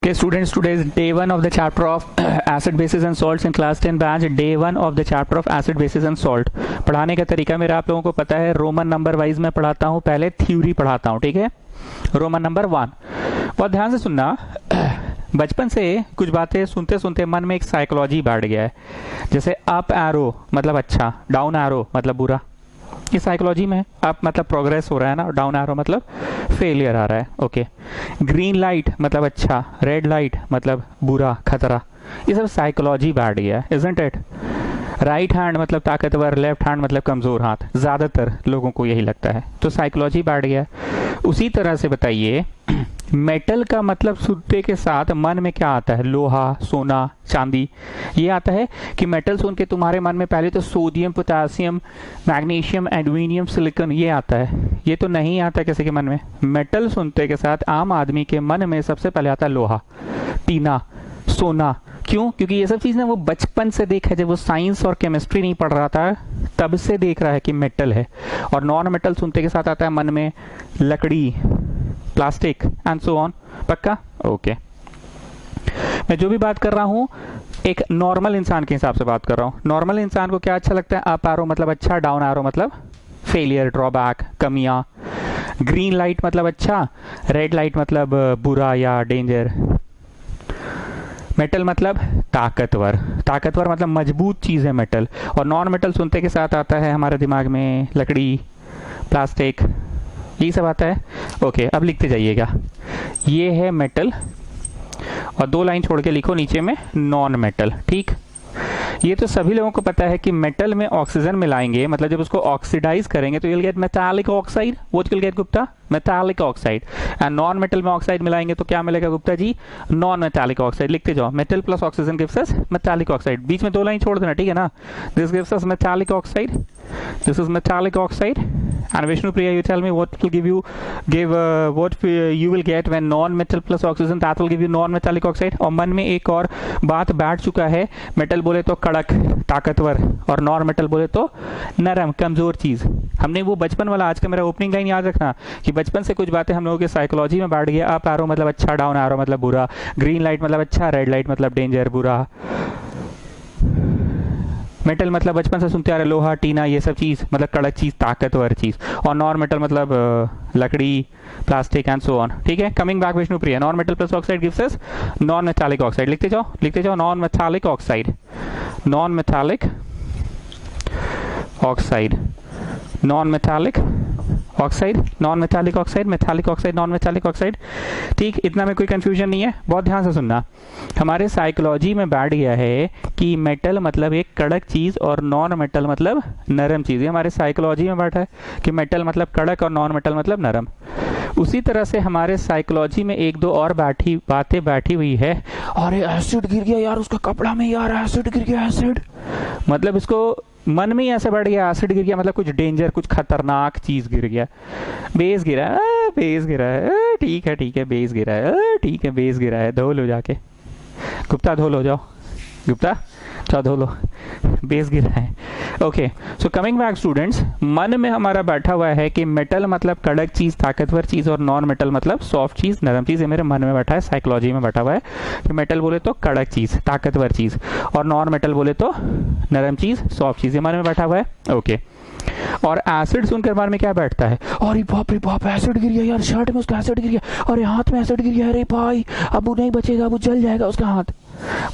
Okay, students, today's day one of the chapter of acid bases and salts in class 10 batch. Day one of the chapter of acid bases and salt. पढ़ाने का तरीका मेरा आप लोगों को पता है, रोमन नंबर वाइज मैं पढ़ाता हूँ, पहले थ्योरी पढ़ाता हूँ, ठीक है। रोमन नंबर 1, बहुत ध्यान से सुनना। बचपन से कुछ बातें सुनते सुनते मन में एक साइकोलॉजी बैठ गया है, जैसे अप एरो मतलब अच्छा, डाउन एरो मतलब बुरा। ये साइकोलॉजी में अप मतलब प्रोग्रेस हो रहा है ना, डाउन एरो मतलब फेलियर आ रहा है। ओके, ग्रीन लाइट मतलब अच्छा, रेड लाइट मतलब बुरा, खतरा। ये सब साइकोलॉजी बैठ गया है, इजंट इट। राइट हैंड मतलब ताकतवर, लेफ्ट हैंड मतलब कमजोर हाथ, ज्यादातर लोगों को यही लगता है, तो साइकोलॉजी बैठ गया है। उसी तरह से बताइए, मेटल का मतलब सुनते के साथ मन में क्या आता है? लोहा, सोना, चांदी, ये आता है कि मेटल सुन के तुम्हारे मन में पहले तो sodium, potassium, magnesium, aluminium, silicon ये आता है। ये तो नहीं आता किसी के मन में। मेटल सुनते के साथ आम आदमी के मन में सबसे पहले आता है लोहा, टीना, सोना। क्यों? क्योंकि ये सब चीज ना वो बचपन से देखा है, जब वो साइंस और केमिस्ट्री नहीं पढ़ रहा था तब से देख रहा है कि मेटल है। और नॉन मेटल सुनते के साथ आता है मन में लकड़ी, प्लास्टिक एंड सो ऑन। पक्का? ओके। मैं जो भी बात कर रहा हूं एक नॉर्मल इंसान के हिसाब से बात कर रहा हूं। नॉर्मल इंसान को क्या अच्छा लगता है? अप एरो मतलब अच्छा, डाउन एरो मतलब फेलियर, ड्रॉबैक, कमियां। ग्रीन लाइट मतलब अच्छा, रेड लाइट मतलब बुरा या डेंजर। मेटल मतलब ताकतवर, ताकतवर मतलब मजबूत चीज है मेटल। और नॉन मेटल सुनते के साथ आता है हमारे दिमाग में लकड़ी, प्लास्टिक, यही सब आता है। ओके, अब लिखते जाइएगा, ये है मेटल और 2 लाइन छोड़ के लिखो नीचे में नॉन मेटल। ठीक, ये तो सभी लोगों को पता है कि मेटल में ऑक्सीजन मिलाएंगे, मतलब जब उसको ऑक्सीडाइज करेंगे तो you'll get metallic oxide. What you'll get Gupta? Metallic oxide. And non metal में ऑक्साइड मिलाएंगे तो क्या मिलेगा Gupta ji? Non metallic oxide. लिखते जाओ, metal plus oxygen gives us metallic oxide. बीच में 2 लाइन छोड़ देना, ठीक है ना। This gives us metallic oxide, this is metallic oxide. And Vishnu Priya, you tell me what will give you, what you will get when non metal plus oxygen, that will give you non metallic oxide. और मन में एक और बात बैठ चुका है, metal बोले तो कड़क, ताकतवर, और नॉन मेटल बोले तो नरम, कमजोर चीज। हमने वो बचपन वाला, आज का मेरा ओपनिंग लाइन याद रखना कि बचपन से कुछ बातें हम लोगों के साइकोलॉजी में बैठ गया। अप एरो मतलब अच्छा, डाउन एरो मतलब बुरा, ग्रीन लाइट मतलब अच्छा, रेड लाइट मतलब डेंजर, बुरा। मेटल मतलब बचपन से सुनते आ रहे, लोहा, टीना, ये सब चीज मतलब कड़क चीज, ताकतवर चीज। और नॉन मेटल मतलब लकड़ी, प्लास्टिक एंड सो ऑन। ठीक है, coming back Vishnu Priya, non metal plus oxide gives us non metallic oxide. लिखते जाओ, लिखते जाओ, non metallic oxide, non metallic oxide, non metallic oxide, non metallic oxide, metallic oxide, non metallic oxide. ठीक, इतना में कोई कंफ्यूजन नहीं है। बहुत ध्यान से सुनना, हमारे साइकोलॉजी में बैठ गया है कि मेटल मतलब एक कड़क चीज और नॉन मेटल मतलब नरम चीज। हमारे साइकोलॉजी में बैठा है कि मेटल मतलब कड़क और नॉन मेटल मतलब नरम। उसी तरह से हमारे साइकोलॉजी में 1-2 और बातें बैठी हुई है। अरे एसिड गिर गया यार उसका कपड़ा में, यार एसिड गिर गया, एसिड मतलब इसको मन में ही ऐसे बढ़ गया, एसिड गिर गया मतलब कुछ डेंजर, कुछ खतरनाक चीज गिर गया। बेस गिरा है, बेस गिरा है, ठीक है ठीक है, बेस गिरा है, ठीक है, बेस गिरा है, धो लो जाके। गुप्ता धो लो, जाओ गुप्ता, जाओ धो लो, बेस गिरा है। Okay, so coming back students, मन में हमारा बैठा हुआ है कि मेटल मतलब कड़क चीज, ताकतवर चीज, और नॉन मेटल मतलब सॉफ्ट चीज, नरम चीज। ये मेरे मन में बैठा है, साइकोलॉजी में बैठा हुआ है कि मेटल बोले तो कड़क चीज, ताकतवर चीज, और नॉन मेटल बोले तो नरम चीज, सॉफ्ट चीज। ये मन में बैठा हुआ है। ओके, और एसिड सुनकर मन में क्या बैठता है? अरे बाप रे बाप, एसिड गिर गया यार, शर्ट में उसका एसिड गिर गया, अरे हाथ में एसिड गिर गया, अरे भाई अब वो नहीं बचेगा, वो जल जाएगा उसका हाथ।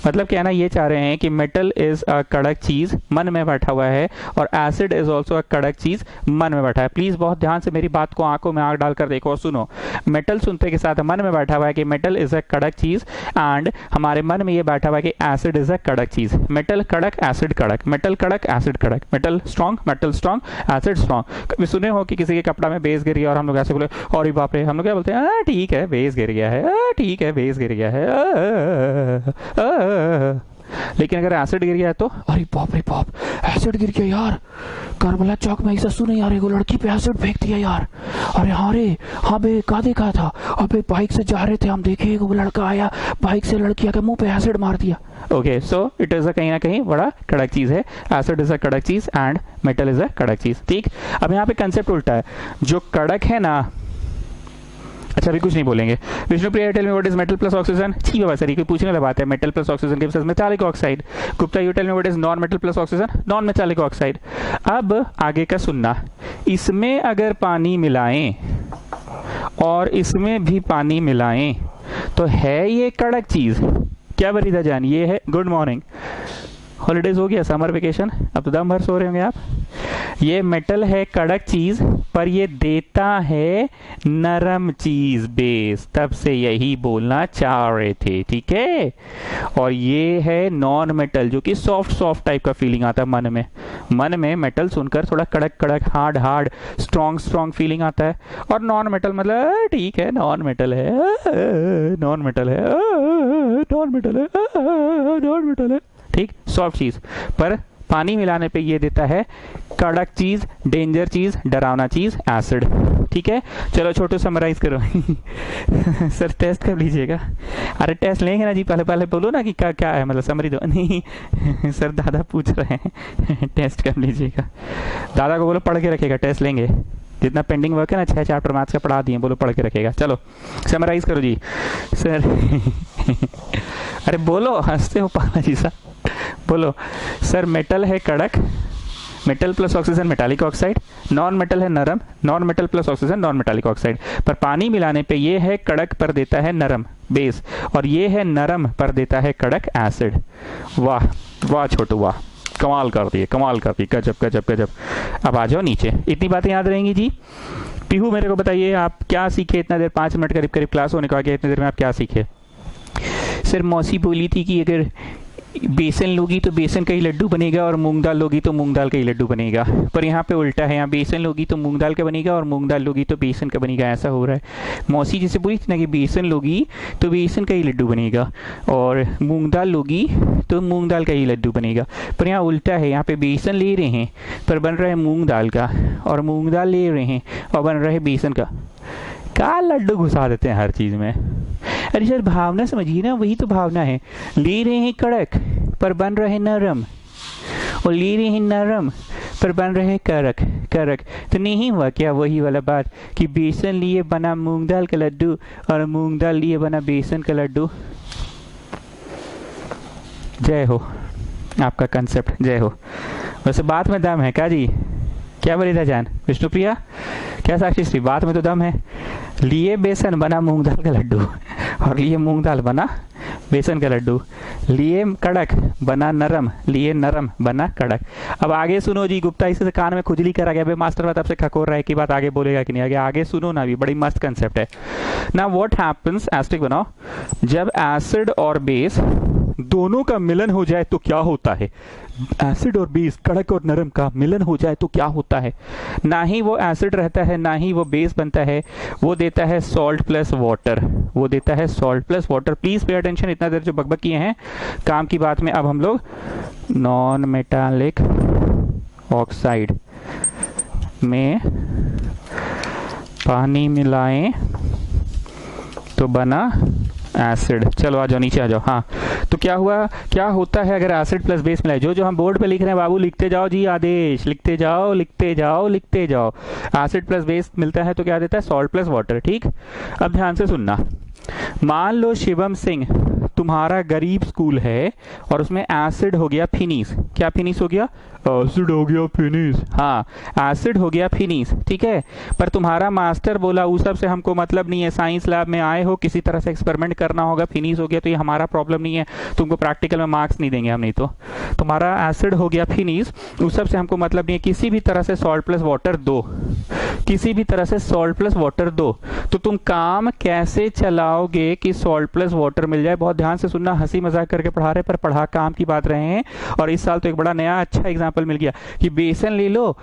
मतलब कहना ये चाह रहे हैं कि मेटल इज अ कड़क चीज, मन में बैठा हुआ है, और एसिड इज ऑल्सो अ कड़क चीज, मन में बैठा है। प्लीज बहुत ध्यान से मेरी बात को आंखों में आंख डालकर देखो और सुनो। मेटल सुनते के साथ मन में बैठा हुआ है कि मेटल इज अ कड़क चीज, एंड हमारे मन में ये बैठा हुआ है कि एसिड इज अ कड़क चीज। मेटल कड़क, एसिड कड़क, मेटल कड़क, एसिड कड़क, metal strong, metal strong, acid strong. कभी सुने हो कि किसी के कपड़ा में बेस गिर गया और हम लोग ऐसे बोले और बाप रे, हम लोग क्या बोलते हैं? ठीक है बेस गिर गया है, ठीक है बेस गिर गया है। लेकिन अगर एसिड गिर गया है तो अरे बाप रे बाप, एसिड गिर गया यार, करबला चौक में ससु नहीं आ रहे, वो लड़की पे एसिड फेंक दिया यार। अरे हाँ रे, हाँ बे, कहा देखा था? अबे बाइक से जा रहे थे हम, देखे वो लड़का आया बाइक से, लड़की आके मुंह पे एसिड मार दिया। Okay, so it is a कहीं ना कहीं बड़ा कड़क चीज है। एसिड इज अ कड़क चीज एंड मेटल इज अ कड़क चीज। ठीक, अब यहाँ पे कंसेप्ट उल्टा है। जो कड़क है ना, अच्छा अभी कुछ नहीं बोलेंगे। Vishnupriya tell me what is metal plus oxygen. ठीक है सर, ये कोई पूछने वाली बात है? मेटल प्लस ऑक्सीजन के साथ metallic oxide. Gupta you tell me what is non metal plus oxygen. Non metallic oxide. अब आगे का सुनना, इसमें अगर पानी मिलाएं और इसमें भी पानी मिलाएं तो है ये कड़क चीज। क्या वरीदा जान, ये है गुड मॉर्निंग, हॉलीडेज हो गया, समर वेकेशन, अब तो दम भर सो रहे होंगे आप। ये मेटल है कड़क चीज, पर ये देता है नरम चीज बेस, तब से यही बोलना चाह रहे थे, ठीक है। और ये है नॉन मेटल, जो कि सॉफ्ट सॉफ्ट टाइप का फीलिंग आता है मन में। मन में मेटल सुनकर थोड़ा कड़क कड़क, hard hard, strong strong feeling आता है। और नॉन मेटल मतलब ठीक है, नॉन मेटल है, नॉन मेटल है, नॉन मेटल है, नॉन मेटल है, ठीक, सॉफ्ट चीज, पर पानी मिलाने पे ये देता है कड़क चीज, डेंजर चीज, डरावना चीज, एसिड, ठीक है। चलो छोटू समराइज करो। सर टेस्ट कर लीजिएगा। अरे टेस्ट लेंगे ना जी, पहले पहले बोलो ना कि क्या क्या है, मतलब समरी दो। नहीं सर दादा पूछ रहे हैं, टेस्ट कर लीजिएगा। दादा को बोलो पढ़ के रखेगा, टेस्ट लेंगे। जितना पेंडिंग वर्क है ना, 6 चैप्टर मैथ्स का पढ़ा दिए, बोलो पढ़ के रखेगा। चलो समराइज करो जी सर। अरे बोलो, हंसते हो पाला जी साहब, बोलो सर। मेटल है कड़क, metal plus oxygen metallic oxide. Non metal है नरम, non metal plus oxygen non metallic oxide. पर पानी मिलाने पे ये है कड़क पर देता है नरम बेस, और ये है नरम पर देता है कड़क एसिड। वाह वाह छोटू वाह, कमाल कर दिए, कमाल कर दी, गजब गजब गजब। अब आ जाओ नीचे, इतनी बातें याद रहेंगी जी। पीहू मेरे को बताइए आप क्या सीखे इतना देर, 5 मिनट करीब करीब क्लास होने को आ गया, इतनी देर में आप क्या सीखे? सर मौसी बोली थी कि अगर बेसन लोगी तो बेसन का ही लड्डू बनेगा और मूंग दाल लोगी तो मूंग दाल का ही लड्डू बनेगा, पर यहाँ पे उल्टा है, यहाँ बेसन लोगी तो मूंग दाल का बनेगा और मूंग दाल लोगी तो बेसन का बनेगा, ऐसा हो रहा है। मौसी जैसे बोली थी ना कि बेसन लोगी तो बेसन का ही लड्डू बनेगा और मूंग दाल लोगी तो मूंग दाल का ही लड्डू बनेगा, पर यहाँ उल्टा है, यहाँ पे बेसन ले रहे हैं पर बन रहा है मूंग दाल का, और मूंग दाल ले रहे हैं और बन रहा है बेसन का। क्या लड्डू घुसा देते हैं हर चीज में। अरे सर भावना समझिए ना, वही तो भावना है। ले रहे हैं कड़क पर बन रहे नरम, और ले रहे हैं नरम पर बन रहे कड़क कड़क। तो नहीं हुआ क्या वही वाला बात कि बेसन लिए बना मूंग दाल का लड्डू और मूंग दाल लिए बना बेसन का लड्डू। जय हो आपका कंसेप्ट, जय हो। वैसे बात में दम है क्या जी? क्या बोली था जान? विष्णुप्रिया क्या साक्षी श्री, बात में तो दम है। लिए बेसन बना मूंग दाल का लड्डू और लिए मूंग दाल बना बेसन का लड्डू, लिए कड़क बना नरम, लिए नरम बना कड़क। अब आगे सुनो जी, गुप्ता इसे कान में खुजली करा गया, मास्टर बात आपसे खकोर रहा है कि बात आगे बोलेगा कि नहीं, आगे आगे सुनो ना, भी बड़ी मस्त कंसेप्ट है ना। व्हाट हैपेंस, एस्टिक बनाओ, जब एसिड और बेस दोनों का मिलन हो जाए तो क्या होता है? एसिड और बेस, कड़क और नरम का मिलन हो जाए तो क्या होता है? ना ही वो एसिड रहता है ना ही वो बेस बनता है, वो देता है सॉल्ट प्लस वाटर, वो देता है salt plus water. Please pay attention, इतना देर जो बकबक किए हैं काम की बात में, अब हम लोग नॉन मेटालिक ऑक्साइड में पानी मिलाएं तो बना एसिड। चलो आ जाओ नीचे आ जाओ। हाँ तो क्या हुआ, क्या होता है अगर एसिड प्लस बेस मिलाए? जो जो हम बोर्ड पे लिख रहे हैं बाबू लिखते जाओ जी, आदेश लिखते जाओ लिखते जाओ लिखते जाओ। एसिड प्लस बेस मिलता है तो क्या देता है? सॉल्ट प्लस वाटर, ठीक। अब ध्यान से सुनना, मान लो शिवम सिंह तुम्हारा गरीब स्कूल है और उसमें एसिड हो गया फिनीस। क्या फिनीस हो गया? एसिड हो गया फिनीस। हाँ एसिड हो गया फिनीस, ठीक है। पर तुम्हारा मास्टर बोला उस सब से हमको मतलब नहीं है, साइंस लैब में आए हो किसी तरह से एक्सपेरिमेंट करना होगा, फिनीस हो गया तो ये हमारा प्रॉब्लम नहीं है, तुमको प्रैक्टिकल में मार्क्स नहीं देंगे हम, नहीं तो तुम्हारा एसिड हो गया फिनीस, उस सब से हमको मतलब नहीं है, किसी भी तरह से सॉल्ट प्लस वाटर दो, किसी भी तरह से सॉल्ट प्लस वाटर दो। तो तुम काम कैसे चलाओगे कि सॉल्ट प्लस वाटर मिल जाए? बहुत ध्यान से सुनना, हंसी मजाक करके पढ़ा रहे पर पढ़ा काम की बात रहे हैं। और इस साल तो एक बड़ा नया अच्छा एग्जांपल मिल गया कि बेसन ले लो,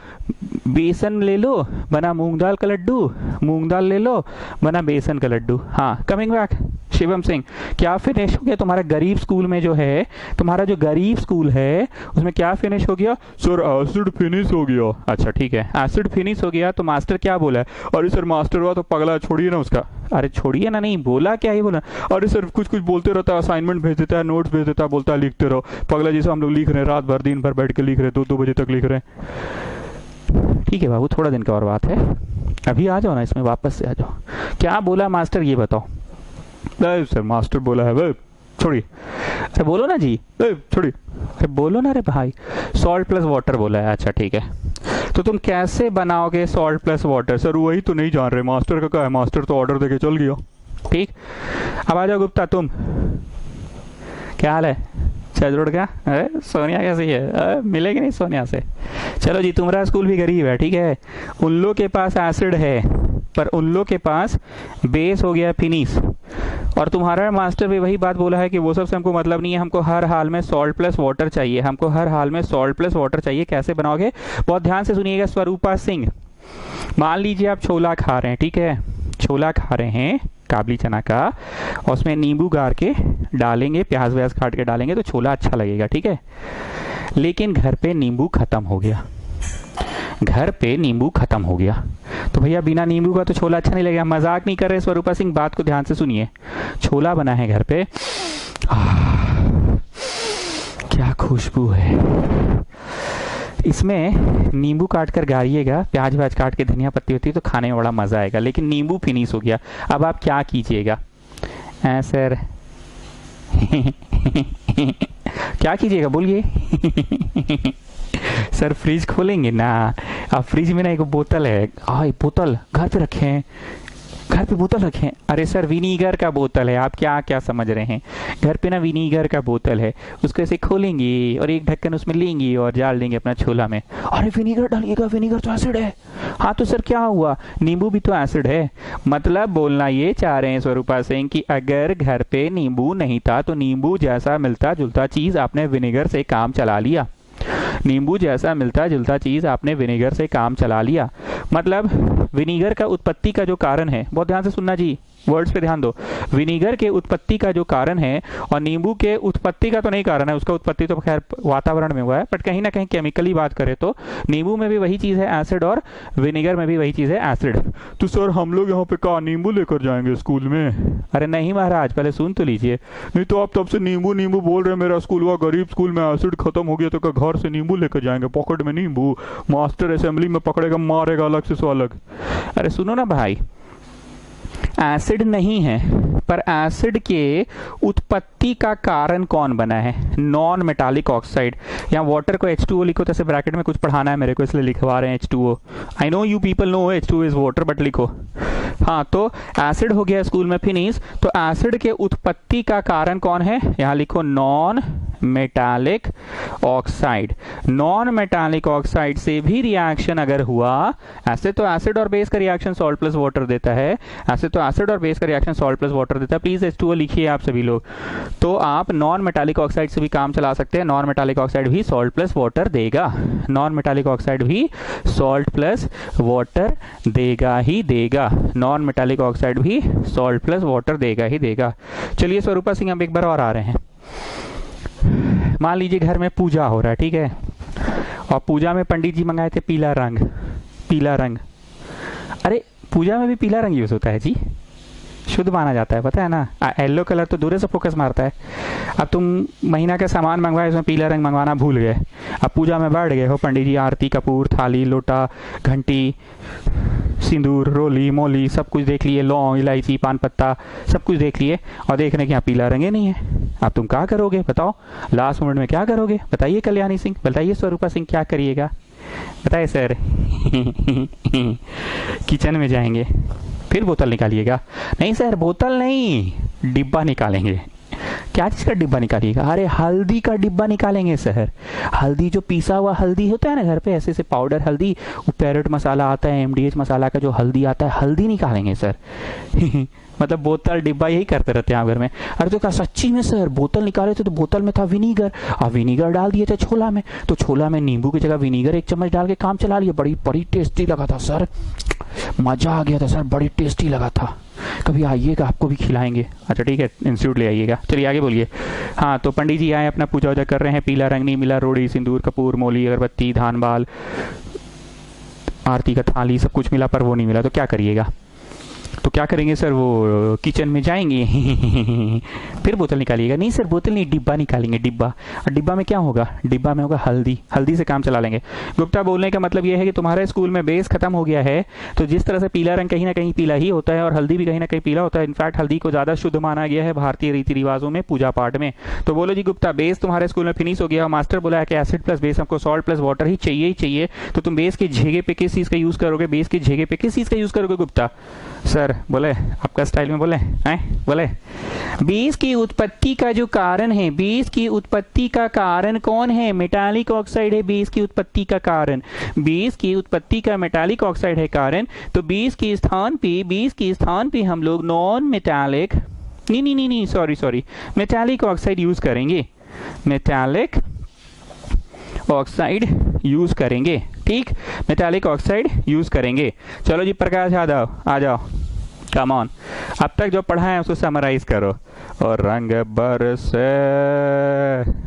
बेसन ले लो बना मूंग दाल का लड्डू, मूंग दाल ले लो बना बेसन का लड्डू। हाँ कमिंग बैक शिवम सिंह, क्या फिनिश हो गया तुम्हारा गरीब स्कूल में? जो है तुम्हारा जो गरीब स्कूल है उसमें क्या फिनिश हो गया? सर एसिड फिनिश हो गया। अच्छा ठीक है, एसिड फिनिश हो गया तो मास्टर क्या बोला है? अरे सर मास्टर हुआ तो पगला, छोड़िए ना उसका। अरे छोड़िए ना, नहीं बोला, क्या ही बोला? अरे सर कुछ कुछ बोलते रहता है, असाइनमेंट भेज देता है, नोट्स भेज देता है, बोलता है लिखते रहो। पगला जैसे हम लोग लिख रहे हैं, रात भर दिन भर बैठ के लिख रहे हैं, 2-2 बजे तक लिख रहे हैं। ठीक है बाबू, थोड़ा दिन का और बात है, अभी आ जाओ ना, इसमें वापस से आ जाओ। क्या बोला मास्टर ये बताओ। सर मास्टर बोला है छोड़ी। अरे बोलो ना जी, छोड़ी। अरे बोलो ना रे भाई। सॉल्ट प्लस वाटर बोला है, अच्छा ठीक है। तो तुम कैसे बनाओगे सॉल्ट प्लस वाटर? सर वही तो नहीं जान रहे, मास्टर का क्या है, मास्टर तो ऑर्डर देके चल गया। ठीक, अब आ जाओ गुप्ता तुम। क्या हाल है? छजरोड़ का? अरे सोनिया कैसी है? मिलेगी नहीं सोनिया से। चलो जी, तुम्हारा स्कूल भी गरीब है, ठीक है। उन लोग के पास एसिड है, पर उन लोग के पास बेस हो गया फिनिश। और तुम्हारा मास्टर भी वही बात बोला है कि वो सब से हमको मतलब नहीं है, हमको हर हाल में सॉल्ट प्लस वाटर चाहिए, हमको हर हाल में सॉल्ट प्लस वाटर चाहिए। कैसे बनाओगे? बहुत ध्यान से सुनिएगा स्वरूपा सिंह। मान लीजिए आप छोला खा रहे हैं, ठीक है, छोला खा रहे हैं काबली चना का, और उसमें नींबू गाड़ के डालेंगे, प्याज व्याज काट के डालेंगे तो छोला अच्छा लगेगा, ठीक है। लेकिन घर पे नींबू खत्म हो गया, घर पे नींबू खत्म हो गया, तो भैया बिना नींबू का तो छोला अच्छा नहीं लगेगा। मजाक नहीं कर रहे स्वरूपा सिंह, बात को ध्यान से सुनिए। छोला बना है घर पे, क्या खुशबू है। इसमें नींबू काट कर गाड़िएगा, प्याज व्याज काट के, धनिया पत्ती होती है तो खाने में बड़ा मजा आएगा। लेकिन नींबू फिनिश हो गया, अब आप क्या कीजिएगा? सर क्या कीजिएगा बोलिए? सर फ्रिज खोलेंगे ना। अब फ्रिज में ना एक बोतल है, बोतल घर पे रखे हैं, घर पे बोतल रखे हैं। अरे सर विनीगर का बोतल है, आप क्या क्या समझ रहे हैं? घर पे ना विनीगर का बोतल है, उसको ऐसे खोलेंगे और एक ढक्कन उसमें लेंगे और डाल देंगे अपना छोला में। अरे विनीगर डालिएगा, विनीगर तो एसिड है। हाँ तो सर क्या हुआ, नींबू भी तो एसिड है। मतलब बोलना ये चाह रहे हैं स्वरूपा सिंह कि अगर घर पे नींबू नहीं था तो नींबू जैसा मिलता जुलता चीज आपने विनेगर से काम चला लिया, नींबू जैसा मिलता जुलता चीज आपने विनेगर से काम चला लिया। मतलब विनेगर का उत्पत्ति का जो कारण है, बहुत ध्यान से सुनना जी, वर्ड्स पे ध्यान दो। विनेगर के उत्पत्ति का जो कारण है और नींबू के उत्पत्ति का तो नहीं कारण है, उसका उत्पत्ति तो खैर वातावरण में हुआ है, बट कहीं ना कहीं केमिकली बात करें तो नींबू में भी वही चीज है एसिड, और विनेगर में भी वही चीज है एसिड। तो सर हम लोग यहाँ पे का नींबू लेकर जाएंगे स्कूल में? अरे नहीं महाराज, पहले सुन तो लीजिए। नहीं तो आप तब से नींबू नींबू बोल रहे हैं, मेरा स्कूल हुआ गरीब स्कूल में एसिड खत्म हो गया तो क्या घर से नींबू लेकर जाएंगे? पॉकेट में नींबू, मास्टर असेंबली में पकड़ेगा, मारेगा अलग से सो अलग। अरे सुनो ना भाई, एसिड नहीं है, पर एसिड के उत्पत्ति का कारण कौन बना है? Non metallic oxide. यहाँ वाटर को H2O लिखो, तो ऐसे ब्रैकेट में कुछ पढ़ाना है मेरे को इसलिए लिखवा रहे हैं H2O। I know you people know H2O is water, but लिखो। हाँ तो एसिड हो गया स्कूल में फिनिश, तो एसिड के उत्पत्ति का कारण कौन है? यहाँ लिखो non metallic oxide. Non metallic oxide से भी रिएक्शन अगर हुआ, ऐसे तो एसिड और बेस का रिएक्शन सॉल्ट प्लस वाटर देता है, ऐसे तो एसिड और बेस का रिएक्शन सॉल्ट प्लस वाटर देता है। प्लीज H2O लिखिए आप सभी लोग। तो आप नॉन मेटालिक ऑक्साइड से भी काम चला सकते हैं, नॉन मेटालिक ऑक्साइड भी सॉल्ट प्लस वाटर देगा, नॉन मेटालिक ऑक्साइड भी सॉल्ट प्लस वाटर देगा ही देगा, नॉन मेटालिक ऑक्साइड भी सॉल्ट प्लस वाटर देगा ही देगा। चलिए स्वरूपा सिंह, अब एक बार और आ रहे हैं। मान लीजिए घर में पूजा हो रहा है, ठीक है, और पूजा में पंडित जी मंगाए थे पीला रंग, पीला रंग। अरे पूजा में भी पीला रंग यूज होता है जी, शुद्ध माना जाता है, पता है ना। येलो कलर तो दूर से फोकस मारता है। अब तुम महीना का सामान मंगवाए, उसमें पीला रंग मंगवाना भूल गए, अब पूजा में बैठ गए हो, पंडित जी आरती कपूर थाली लोटा घंटी सिंदूर रोली मोली सब कुछ देख लिए, लौंग इलायची पान पत्ता सब कुछ देख लिए, और देखने के यहाँ पीला रंग ही नहीं है। अब तुम क्या करोगे बताओ? लास्ट मोमेंट में क्या करोगे बताइए कल्याणी सिंह, बताइए स्वरूपा सिंह, क्या करिएगा बताइए सर? किचन में जाएंगे, फिर बोतल निकालिएगा। नहीं सर बोतल नहीं, डिब्बा निकालेंगे। क्या चीज का डिब्बा निकालिएगा? अरे हल्दी का डिब्बा निकालेंगे सर। हल्दी, जो पीसा हुआ हल्दी होता है ना घर पे, ऐसे ऐसे पाउडर हल्दी, वो पैरेट मसाला आता है, MDH मसाला का जो हल्दी आता है, हल्दी निकालेंगे सर। मतलब बोतल डिब्बा यही करते रहते हैं आप घर में। अरे तो क्या सच्ची में सर बोतल निकाले थे तो बोतल में था विनीगर, और विनीगर डाल दिए थे छोला में, तो छोला में नींबू की जगह विनीगर 1 चम्मच डाल के काम चला लिया। बड़ी टेस्टी लगा था सर, मजा आ गया था सर, बड़ी टेस्टी लगा था, कभी आइएगा आपको भी खिलाएंगे। अच्छा ठीक है, इंस्टीट्यूट ले आइएगा। चलिए आगे बोलिए। हाँ तो पंडित जी आए, अपना पूजा वूजा कर रहे हैं, पीला रंग नहीं मिला, रोड़ी सिंदूर कपूर मोली अगरबत्ती धान बाल आरती का थाली सब कुछ मिला, पर वो नहीं मिला, तो क्या करिएगा? तो क्या करेंगे सर, वो किचन में जाएंगे फिर बोतल निकालिएगा? नहीं सर, बोतल नहीं, डिब्बा निकालेंगे, डिब्बा। और डिब्बा में क्या होगा? डिब्बा में होगा हल्दी, हल्दी से काम चला लेंगे। गुप्ता बोलने का मतलब ये है कि तुम्हारे स्कूल में बेस खत्म हो गया है, तो जिस तरह से पीला रंग कहीं ना कहीं पीला ही होता है और हल्दी भी कहीं ना कहीं पीला होता है, इनफैक्ट हल्दी को ज़्यादा शुद्ध माना गया है भारतीय रीति रिवाजों में, पूजा पाठ में। तो बोलो जी गुप्ता, बेस तुम्हारे स्कूल में फिनिश हो गया और मास्टर बोला है कि एसिड प्लस बेस, हमको सॉल्ट प्लस वाटर ही चाहिए, तो तुम बेस के जगह पे किस चीज़ का यूज़ करोगे? बेस की जगह पे किस चीज़ का यूज़ करोगे गुप्ता? सर बोले, आपका स्टाइल में बोले हैं, बोले बेस की उत्पत्ति का जो कारण है, बेस की उत्पत्ति का कारण कौन है? मेटालिक ऑक्साइड है बेस की उत्पत्ति का कारण। बेस की उत्पत्ति का मेटालिक ऑक्साइड है कारण, तो बेस के स्थान पे हम लोग नॉन मेटालिक, नहीं सॉरी मेटालिक ऑक्साइड यूज करेंगे, मेटालिक ऑक्साइड यूज करेंगे। ठीक, मेटालिक ऑक्साइड यूज करेंगे। चलो जी प्रकाश यादव आ जाओ, कम ऑन, अब तक जो पढ़ा है उसको समराइज करो। और रंग बरस,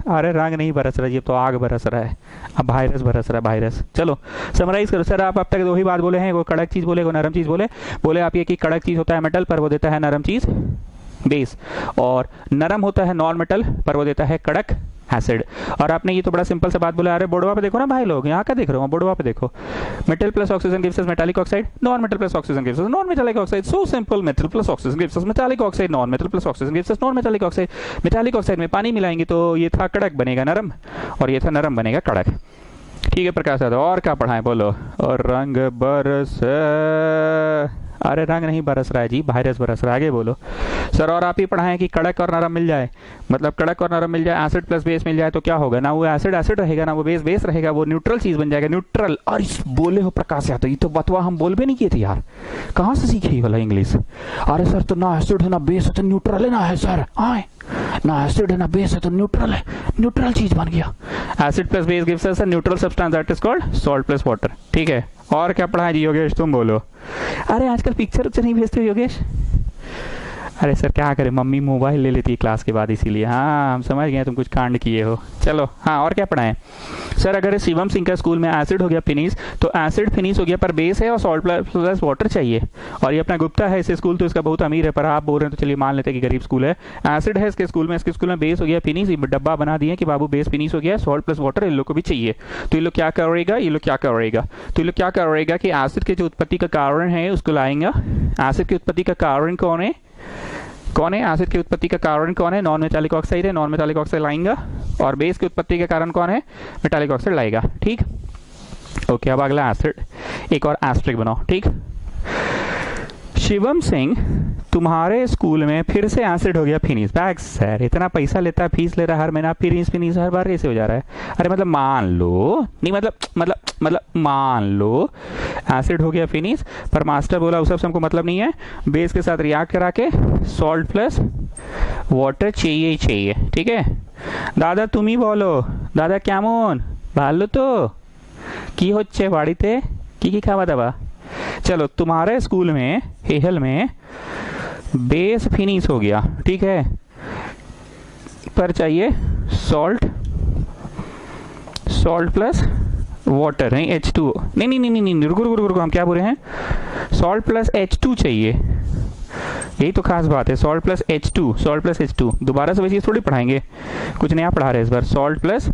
अरे रंग नहीं बरस रहा जी, अब तो आग बरस रहा है, अब वायरस बरस रहा है, वायरस। चलो समराइज करो सर। आप अब तक दो ही बात बोले हैं, वो कड़क चीज बोले, वो नरम चीज बोले आप ये कि कड़क चीज होता है मेटल पर, वो देता है नरम चीज बेस, और नरम होता है नॉन मेटल पर, वो देता है कड़क एसिड। और आपने ये तो बड़ा सिंपल सा बात बोला। अरे बोर्डवा पे देखो ना भाई लोग, यहाँ का देख रहे हो, बोर्डवा पे देखो, metal plus oxygen gives us metallic oxide, non metal plus oxygen gives us non metallic oxide. So simple, metal plus oxygen gives us metallic oxide, non metal plus oxygen gives us non metallic oxide. Metallic oxide में पानी मिलाएंगे तो ये था कड़क बनेगा नरम, और ये था नरम बनेगा कड़क। ठीक है प्रकाश यादव, और क्या पढ़ाएं बोलो। और रंग बरस, अरे रंग नहीं बरस रहा है जी, वायरस बरस रहा है, आगे बोलो सर। और आप ही पढ़ाएं कि कड़क और नरम मिल जाए, मतलब कड़क और नरम मिल जाए, एसिड प्लस बेस मिल जाए तो क्या होगा? ना वो एसिड एसिड रहेगा, ना वो बेस बेस रहेगा, वो न्यूट्रल चीज बन जाएगा, न्यूट्रल। और इस बोले हो प्रकाश यादव, ये तो बतवा हम बोल भी नहीं किए थे यार, कहाँ से सीखी वाला इंग्लिश? अरे सर तो ना एसिड है ना बेस है तो न्यूट्रल है ना, है सर, आए ना एसिड है ना बेस है तो न्यूट्रल है, न्यूट्रल चीज बन गया। Acid plus base gives us a neutral substance that is called salt plus water. ठीक है, और क्या पढ़ा है जी योगेश, तुम बोलो। अरे आजकल पिक्चर उच्चर नहीं भेजते हो योगेश? अरे सर क्या करें, मम्मी मोबाइल ले लेती है क्लास के बाद, इसीलिए। हाँ हम समझ गए तुम कुछ कांड किए हो। चलो हाँ, और क्या पढ़ाएं सर? अगर शिवम सिंह का स्कूल में एसिड हो गया फिनिश, तो एसिड फिनिश हो गया पर बेस है और सॉल्ट प्लस वाटर चाहिए। और ये अपना गुप्ता है इसे स्कूल, तो इसका बहुत अमीर है, पर आप बोल रहे हैं तो चलिए मान लेते हैं कि गरीब स्कूल है। एसिड है इसके स्कूल में बेस हो गया फिनिश, डब्बा बना दिए कि बाबू बेस फिनिश हो गया, सॉल्ट प्लस वाटर इन लोग को भी चाहिए। तो ये लोग क्या करेगा, तो ये लोग क्या करेगा कि एसिड के जो उत्पत्ति का कारण है उसको लाएंगे। एसिड की उत्पत्ति का कारण कौन है? एसिड की उत्पत्ति का कारण कौन है? नॉन मेटालिक ऑक्साइड है, नॉन मेटालिक ऑक्साइड लाएंगा। और बेस की उत्पत्ति का कारण कौन है? मेटालिक ऑक्साइड लाएगा। ठीक, ओके। अब अगला एसिड, एक और एस्ट्रिक बनाओ। ठीक, शिवम सिंह तुम्हारे स्कूल में फिर से एसिड हो गया फिनिश। बैग सर इतना पैसा लेता है, फीस ले रहा है हर महीना, फिनिश हर बार कैसे हो जा रहा है? अरे मतलब मान लो, नहीं मतलब मान लो एसिड हो गया फिनिश, पर मास्टर बोला उस सबसे हमको मतलब नहीं है, बेस के साथ रिएक्ट करा के सॉल्ट प्लस वाटर चाहिए। ठीक है दादा, तुम ही बोलो दादा, কেমন ভালো তো, কি হচ্ছে বাড়িতে, কি খাওয়া দাওয়া? चलो तुम्हारे स्कूल में हेहल में बेस फिनिश हो गया, ठीक है, पर चाहिए सॉल्ट प्लस वाटर, नहीं H2O, नहीं रुको, हम क्या बोल रहे हैं? सॉल्ट प्लस H2 चाहिए, यही तो खास बात है, सॉल्ट प्लस H2। दोबारा से वैसे थोड़ी पढ़ाएंगे, कुछ नया पढ़ा रहे हैं इस बार। सॉल्ट प्लस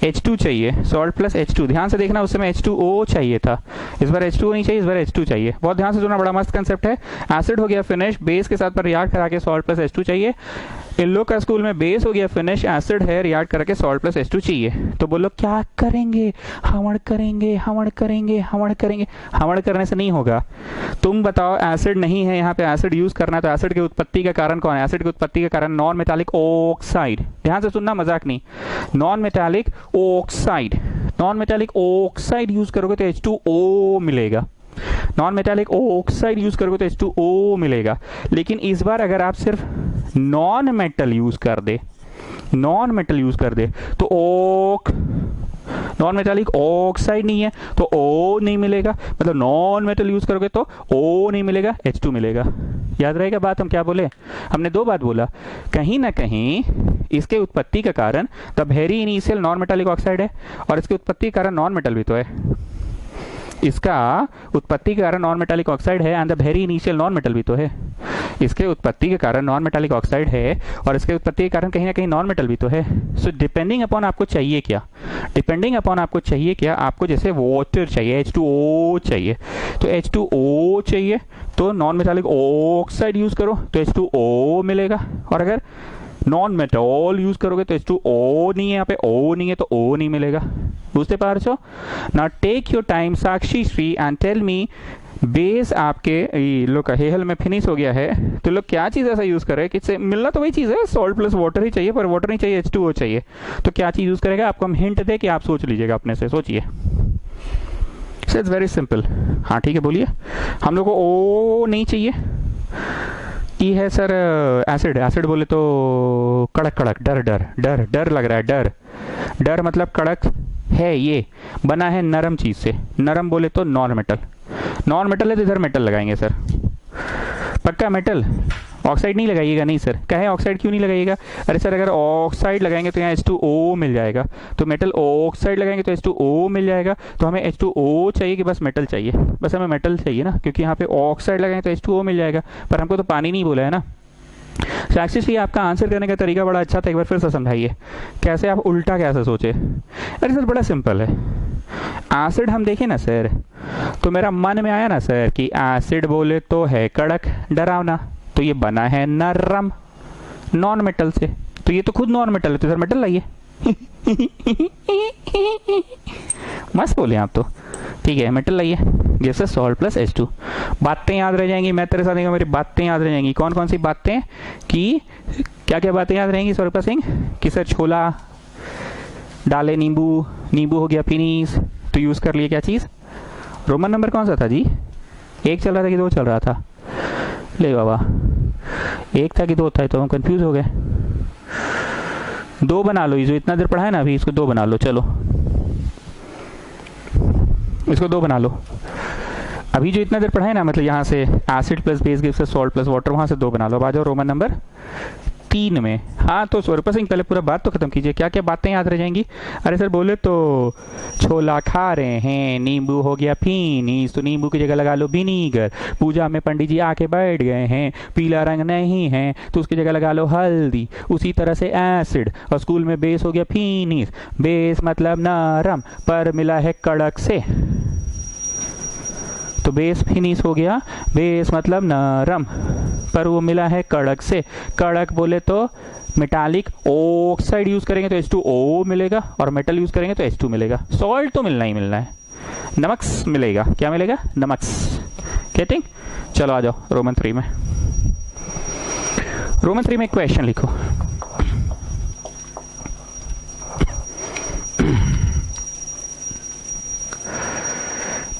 H2 चाहिए, सॉल्ट प्लस H2। ध्यान से देखना, उस समय H2O चाहिए था, इस बार H2O नहीं चाहिए, इस बार H2 चाहिए। बहुत ध्यान से सुनना, बड़ा मस्त कंसेप्ट है। एसिड हो गया फिनिश, बेस के साथ पर रिएक्ट करा के सॉल्ट प्लस H2 चाहिए। इन लोग का स्कूल में बेस हो गया फिनिश, एसिड है, रिएक्ट करके सॉल्ट प्लस H2 चाहिए। तो बोलो क्या करेंगे? हवड़ करने से नहीं होगा। तुम बताओ, एसिड नहीं है यहाँ पे, एसिड यूज करना है, तो एसिड की उत्पत्ति का कारण कौन है? एसिड की उत्पत्ति का कारण नॉन मेटालिक ऑक्साइड। ध्यान से सुनना, मजाक नहीं, नॉन मेटालिक ऑक्साइड यूज करोगे तो H2O मिलेगा। नॉन मेटालिक ऑक्साइड यूज करोगे तो H2O मिलेगा। लेकिन इस बार अगर आप सिर्फ नॉन मेटल यूज कर दे तो नॉन मेटालिक ऑक्साइड नहीं है तो O नहीं मिलेगा, मतलब नॉन मेटल यूज करोगे तो O नहीं मिलेगा, H2 मिलेगा। याद रहेगा बात, हम क्या बोले? हमने दो बात बोला, कहीं ना कहीं इसके उत्पत्ति का कारण the very initial non metallic oxide है, और इसकी उत्पत्ति का कारण नॉन मेटल भी तो है। इसका उत्पत्ति के कारण नॉन मेटालिक ऑक्साइड है and the very initial non metal भी तो है। इसके उत्पत्ति के कारण नॉन मेटालिक ऑक्साइड है और इसके उत्पत्ति के कारण कहीं ना कहीं नॉन मेटल भी तो है। सो डिपेंडिंग अपॉन आपको चाहिए क्या, डिपेंडिंग अपॉन आपको चाहिए क्या, आपको जैसे वाटर चाहिए H2O चाहिए, तो H2O चाहिए तो नॉन मेटालिक ऑक्साइड यूज करो तो H2O मिलेगा, और अगर नॉन मेटल यूज करोगे तो H2O नहीं है, यहाँ पे O नहीं है तो O नहीं मिलेगा। बुझते पार छो ना। Take your time Sakshi Shri and tell me base आपके लोग का हेहल में फिनिश हो गया है तो लोग क्या चीज़ ऐसा यूज़ करे कि मिलना तो वही चीज़ है, सॉल्ट प्लस वाटर ही चाहिए, पर वाटर नहीं चाहिए, H2O चाहिए। तो क्या चीज़ यूज़ करेगा, आपको हम हिंट दे कि आप सोच लीजिएगा अपने से, सोचिए। It's very simple. हाँ ठीक है, बोलिए। हम लोग को O नहीं चाहिए, ई है सर एसिड। एसिड बोले तो कड़क कड़क, डर डर डर डर लग रहा है, डर डर मतलब कड़क है, ये बना है नरम चीज़ से। नरम बोले तो नॉन मेटल, नॉन मेटल है तो इधर मेटल लगाएंगे सर, पक्का मेटल। ऑक्साइड नहीं लगाइएगा, नहीं सर। कहे ऑक्साइड क्यों नहीं लगाइएगा, अरे सर अगर ऑक्साइड लगाएंगे तो यहाँ H2O मिल जाएगा, तो मेटल ऑक्साइड लगाएंगे तो H2O मिल जाएगा। तो हमें H2O चाहिए कि बस मेटल चाहिए, बस हमें मेटल चाहिए ना, क्योंकि यहाँ पे ऑक्साइड लगाएंगे तो H2O मिल जाएगा, पर हमको तो पानी नहीं बोला है ना। एक्चुअली आपका आंसर करने का तरीका बड़ा अच्छा था, एक बार फिर से समझाइए कैसे आप उल्टा कैसे सोचे। अरे सर बड़ा सिंपल है, एसिड हम देखें ना सर तो मेरा मन में आया ना सर कि एसिड बोले तो है कड़क डरावना, तो ये बना है नरम नॉन मेटल से, तो ये तो खुद नॉन मेटल है, तो सर मेटल लाइए। मस्त बोले आप तो, ठीक है मेटल लाइए, जैसे सॉल्ट प्लस H2। बातें याद रह जाएंगी, मैं तेरे साथ नहीं, मेरी बातें याद रह जाएंगी। कौन कौन सी बातें, कि क्या क्या बातें याद रहेंगी स्वरूपा सिंह, कि सर छोला डाले नींबू, नींबू हो गया फिनिश, तो यूज कर लिए क्या चीज, रोमन नंबर कौन सा था जी, एक चल रहा था कि दो चल रहा था, ले बाबा एक था कि दो था, तो हम कंफ्यूज हो गए। दो बना लो, ये जो इतना देर पढ़ा है ना अभी, इसको दो बना लो, चलो इसको दो बना लो। अभी जो इतना देर पढ़ा है ना, मतलब यहाँ से acid plus base gives salt plus water, वहाँ से दो बना लो। अब आ जाओ रोमन नंबर 3 में। हाँ तो स्वरूपा सिंह पहले पूरा बात तो खत्म कीजिए, क्या क्या बातें याद रह जाएंगी। अरे सर बोले तो छोला खा रहे हैं, नींबू हो गया फिनिश, तो नींबू की जगह लगा लो विनीगर। पूजा में पंडित जी आके बैठ गए हैं, पीला रंग नहीं है तो उसकी जगह लगा लो हल्दी। उसी तरह से एसिड, और स्कूल में बेस हो गया फिनिश, बेस मतलब नरम पर मिला है कड़क से, तो बेस फिनिश हो गया, बेस मतलब नरम पर वो मिला है कड़क से। कड़क बोले तो मेटालिक ऑक्साइड यूज करेंगे तो H2O मिलेगा, और मेटल यूज करेंगे तो H2 मिलेगा। सॉल्ट तो मिलना ही मिलना है, नमक मिलेगा, क्या मिलेगा, नमक। गेटिंग। चलो आ जाओ रोमन 3 में। रोमन 3 में एक क्वेश्चन लिखो।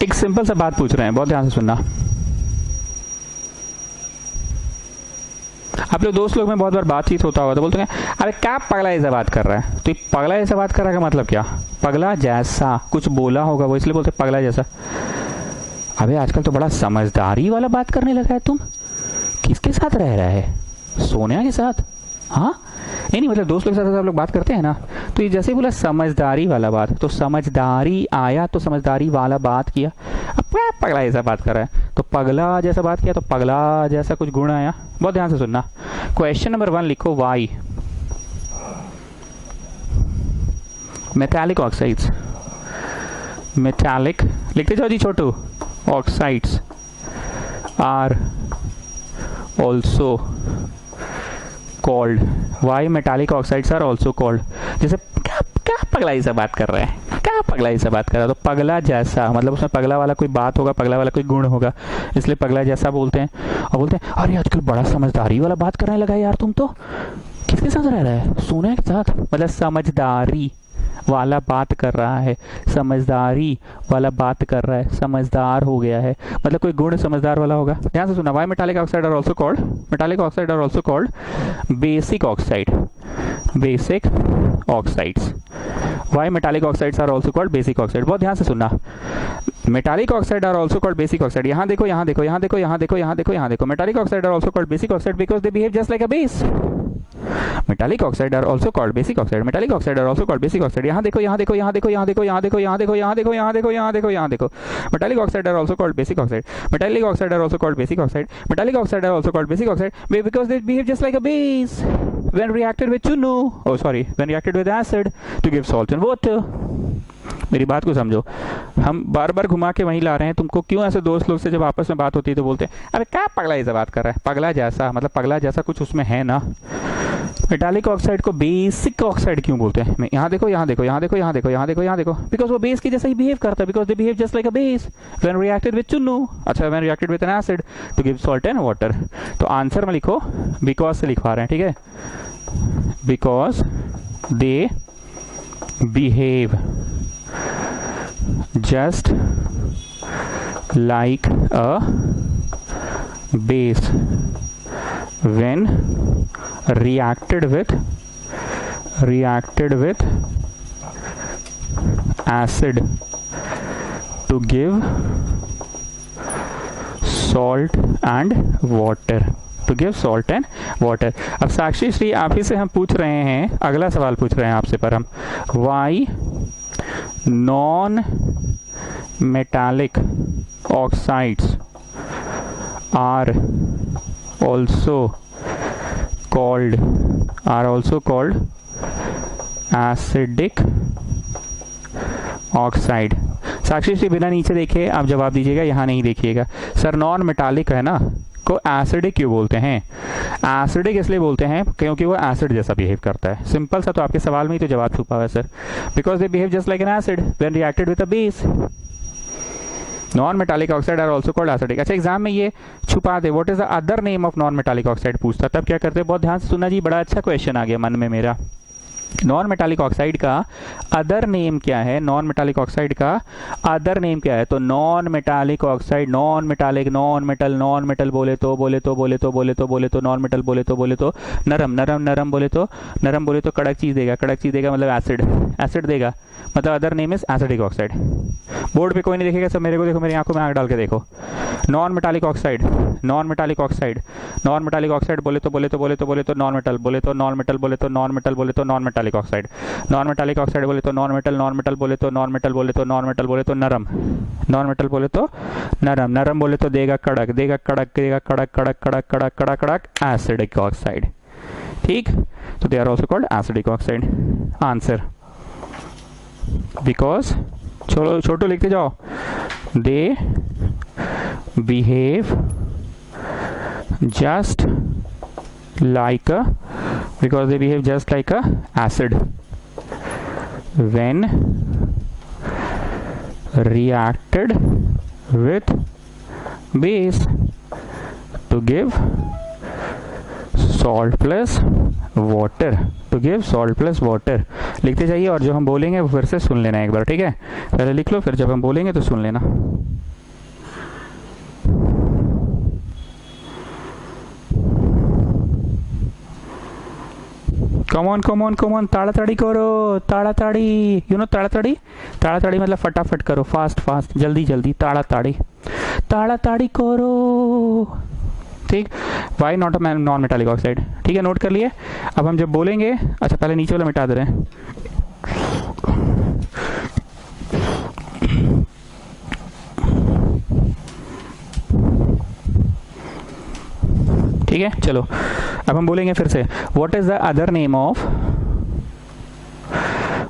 एक सिंपल सा बात पूछ रहे हैं, बहुत ध्यान से सुनना। आप लोग दोस्त लोग में बहुत बार बातचीत होता होगा तो बोलते हैं अरे क्या पगला ऐसा बात कर रहा है, तो ये पगला ऐसा बात कर रहा है का मतलब क्या, पगला जैसा कुछ बोला होगा वो इसलिए बोलते पगला जैसा। अबे आजकल तो बड़ा समझदारी वाला बात करने लगा है, तुम किसके साथ रह रहा है, सोनिया के साथ। हाँ नहीं मतलब दोस्त लोग के साथ आप लोग बात करते हैं ना, तो ये जैसे बोला समझदारी वाला बात, तो समझदारी आया तो समझदारी वाला बात किया। अब क्या पगला ऐसा बात कर रहा है, तो पगला जैसा बात किया तो पगला जैसा कुछ गुण आया। बहुत ध्यान से सुनना। क्वेश्चन नंबर 1 लिखो, वाई मेटालिक ऑक्साइड्स, मेटालिक लिखते जाओ जी छोटू, oxides are also called, why metallic oxides are also called. जैसे क्या पगलाई सा बात कर रहा है, क्या पगलाई सा बात कर रहा है, तो पगला जैसा मतलब उसमें पगला वाला कोई बात होगा, पगला वाला कोई गुण होगा, इसलिए पगला जैसा बोलते हैं। और बोलते हैं अरे आजकल बड़ा समझदारी वाला बात करने लगा यार, तुम तो किसके साथ रह रहा है, सोनिया के साथ, मतलब समझदारी वाला बात कर रहा है, समझदारी वाला बात कर रहा है, समझदार हो गया है, मतलब कोई गुण समझदार वाला होगा। ध्यान से सुना। Why metallic oxide are also called, metallic oxide are also called basic oxide, basic oxides. Why metallic oxides are also called basic oxide. बहुत ध्यान से सुनना। Metallic oxide are also called basic oxide. यहाँ देखो, यहाँ देखो, यहाँ देखो, यहाँ देखो, यहाँ देखो, यहाँ देखो। Metallic oxide are also called basic oxide because they behave just like a base. Metallic oxide are also called basic oxide, metallic oxide are also called basic oxide. यहाँ देखो, यहाँ देखो, यहाँ देखो, यहाँ देखो, यहाँ देखो, यहाँ देखो, यहाँ देखो, यहाँ देखो, यहाँ देखो, यहाँ देखो, metallic oxide are also called basic oxide, metallic oxide are also called basic oxide, metallic oxide are also called basic oxide because they behave just like a base when reacted with when reacted with acid to give salt and water। मेरी बात को समझो, हम बार बार घुमा के वहीं ला रहे हैं तुमको। क्यों ऐसे दोस्त लोग से जब आपस में बात होती है तो बोलते हैं अरे क्या पगला ऐसा बात कर रहा है, पगला जैसा मतलब पगला जैसा कुछ उसमें है ना। मेटालिक ऑक्साइड को बेसिक ऑक्साइड क्यों बोलते हैं? यहाँ देखो, यहाँ देखो, यहाँ देखो, यहाँ देखो, यहाँ देखो, यहाँ देखो, बिकॉज वो बेस की जैसा ही बिहेव करता है, because they behave just like a base when reacted with Chunnu, अच्छा when reacted with an acid to give salt and water. तो आंसर में लिखो बिकॉज से लिखवा रहे हैं, ठीक है, because they behave just like a base when reacted with acid to give salt and water, to give salt and water। अब साक्षी श्री आप ही से हम पूछ रहे हैं, अगला सवाल पूछ रहे हैं आपसे पर हम, why non-metallic oxides are also called acidic oxide। साक्षी से बिना नीचे देखे आप जवाब दीजिएगा, यहाँ नहीं देखिएगा। सर नॉन मेटालिक है ना, को एसिडिक क्यों बोलते हैं? एसिडिक इसलिए बोलते हैं क्योंकि वो एसिड जैसा बिहेव करता है। सिंपल सा, तो आपके सवाल में ही तो जवाब छुपा हुआ है sir, because they behave just like an acid when reacted with a base. Non metallic oxide are also called acidic. अच्छा एग्जाम में ये छुपा दे, what is the other name of non metallic oxide पूछता, तब क्या करते? बहुत ध्यान से सुनना जी, बड़ा अच्छा क्वेश्चन आ गया मन में मेरा। नॉन मेटालिक ऑक्साइड का अदर नेम क्या है? नॉन मेटालिक ऑक्साइड का अदर नेम क्या है? तो non metallic oxide, non metallic, non metal, non metal बोले तो नॉन मेटल बोले तो नरम, नरम नरम बोले तो नरम, बोले तो कड़क चीज देगा, कड़क चीज देगा मतलब एसिड, एसिड देगा, मतलब other name is acidic oxide. Board पे कोई नहीं देखेगा, सब मेरे को देखो, मेरी आंखों में आंख डाल के देखो। Non metallic oxide, non metallic oxide, non metallic oxide बोले तो नॉन मेटल, बोले तो नॉन मेटल, बोले तो नॉन मेटल, बोले तो non metallic oxide, non metallic oxide बोले तो नॉन मेटल, नॉन मेटल बोले तो नॉन मेटल, बोले तो नॉन मेटल, बोले तो नरम, नॉन मेटल बोले तो नरम, नरम बोले तो देगा कड़क, देगा कड़क, देगा कड़क, कड़क कड़क कड़क कड़क कड़क एसिडिक ऑक्साइड। ठीक, तो they are also called acidic oxide. Answer because, चलो छोटो लिखते जाओ, they behave just like a, because they behave just like a acid when reacted with base to give salt plus water, to give salt plus water। लिखते जाइए और जो हम बोलेंगे वो फिर से सुन लेना एक बार, ठीक है? पहले लिख लो, फिर जब हम बोलेंगे तो सुन लेना। कमॉन कमॉन कमॉन, ताड़ाताड़ी करो, ताड़ाताड़ी, यू नो ताड़ाताड़ी, ताड़ाताड़ी मतलब फटाफट करो, फास्ट फास्ट, जल्दी जल्दी, ताड़ाताड़ी, ताड़ाताड़ी करो। ठीक, why not a non metallic oxide, ठीक है, नोट कर लिए। अब हम जब बोलेंगे, अच्छा पहले नीचे वाला मिटा दे रहे हैं, ठीक है। चलो अब हम बोलेंगे फिर से, what is the other name of,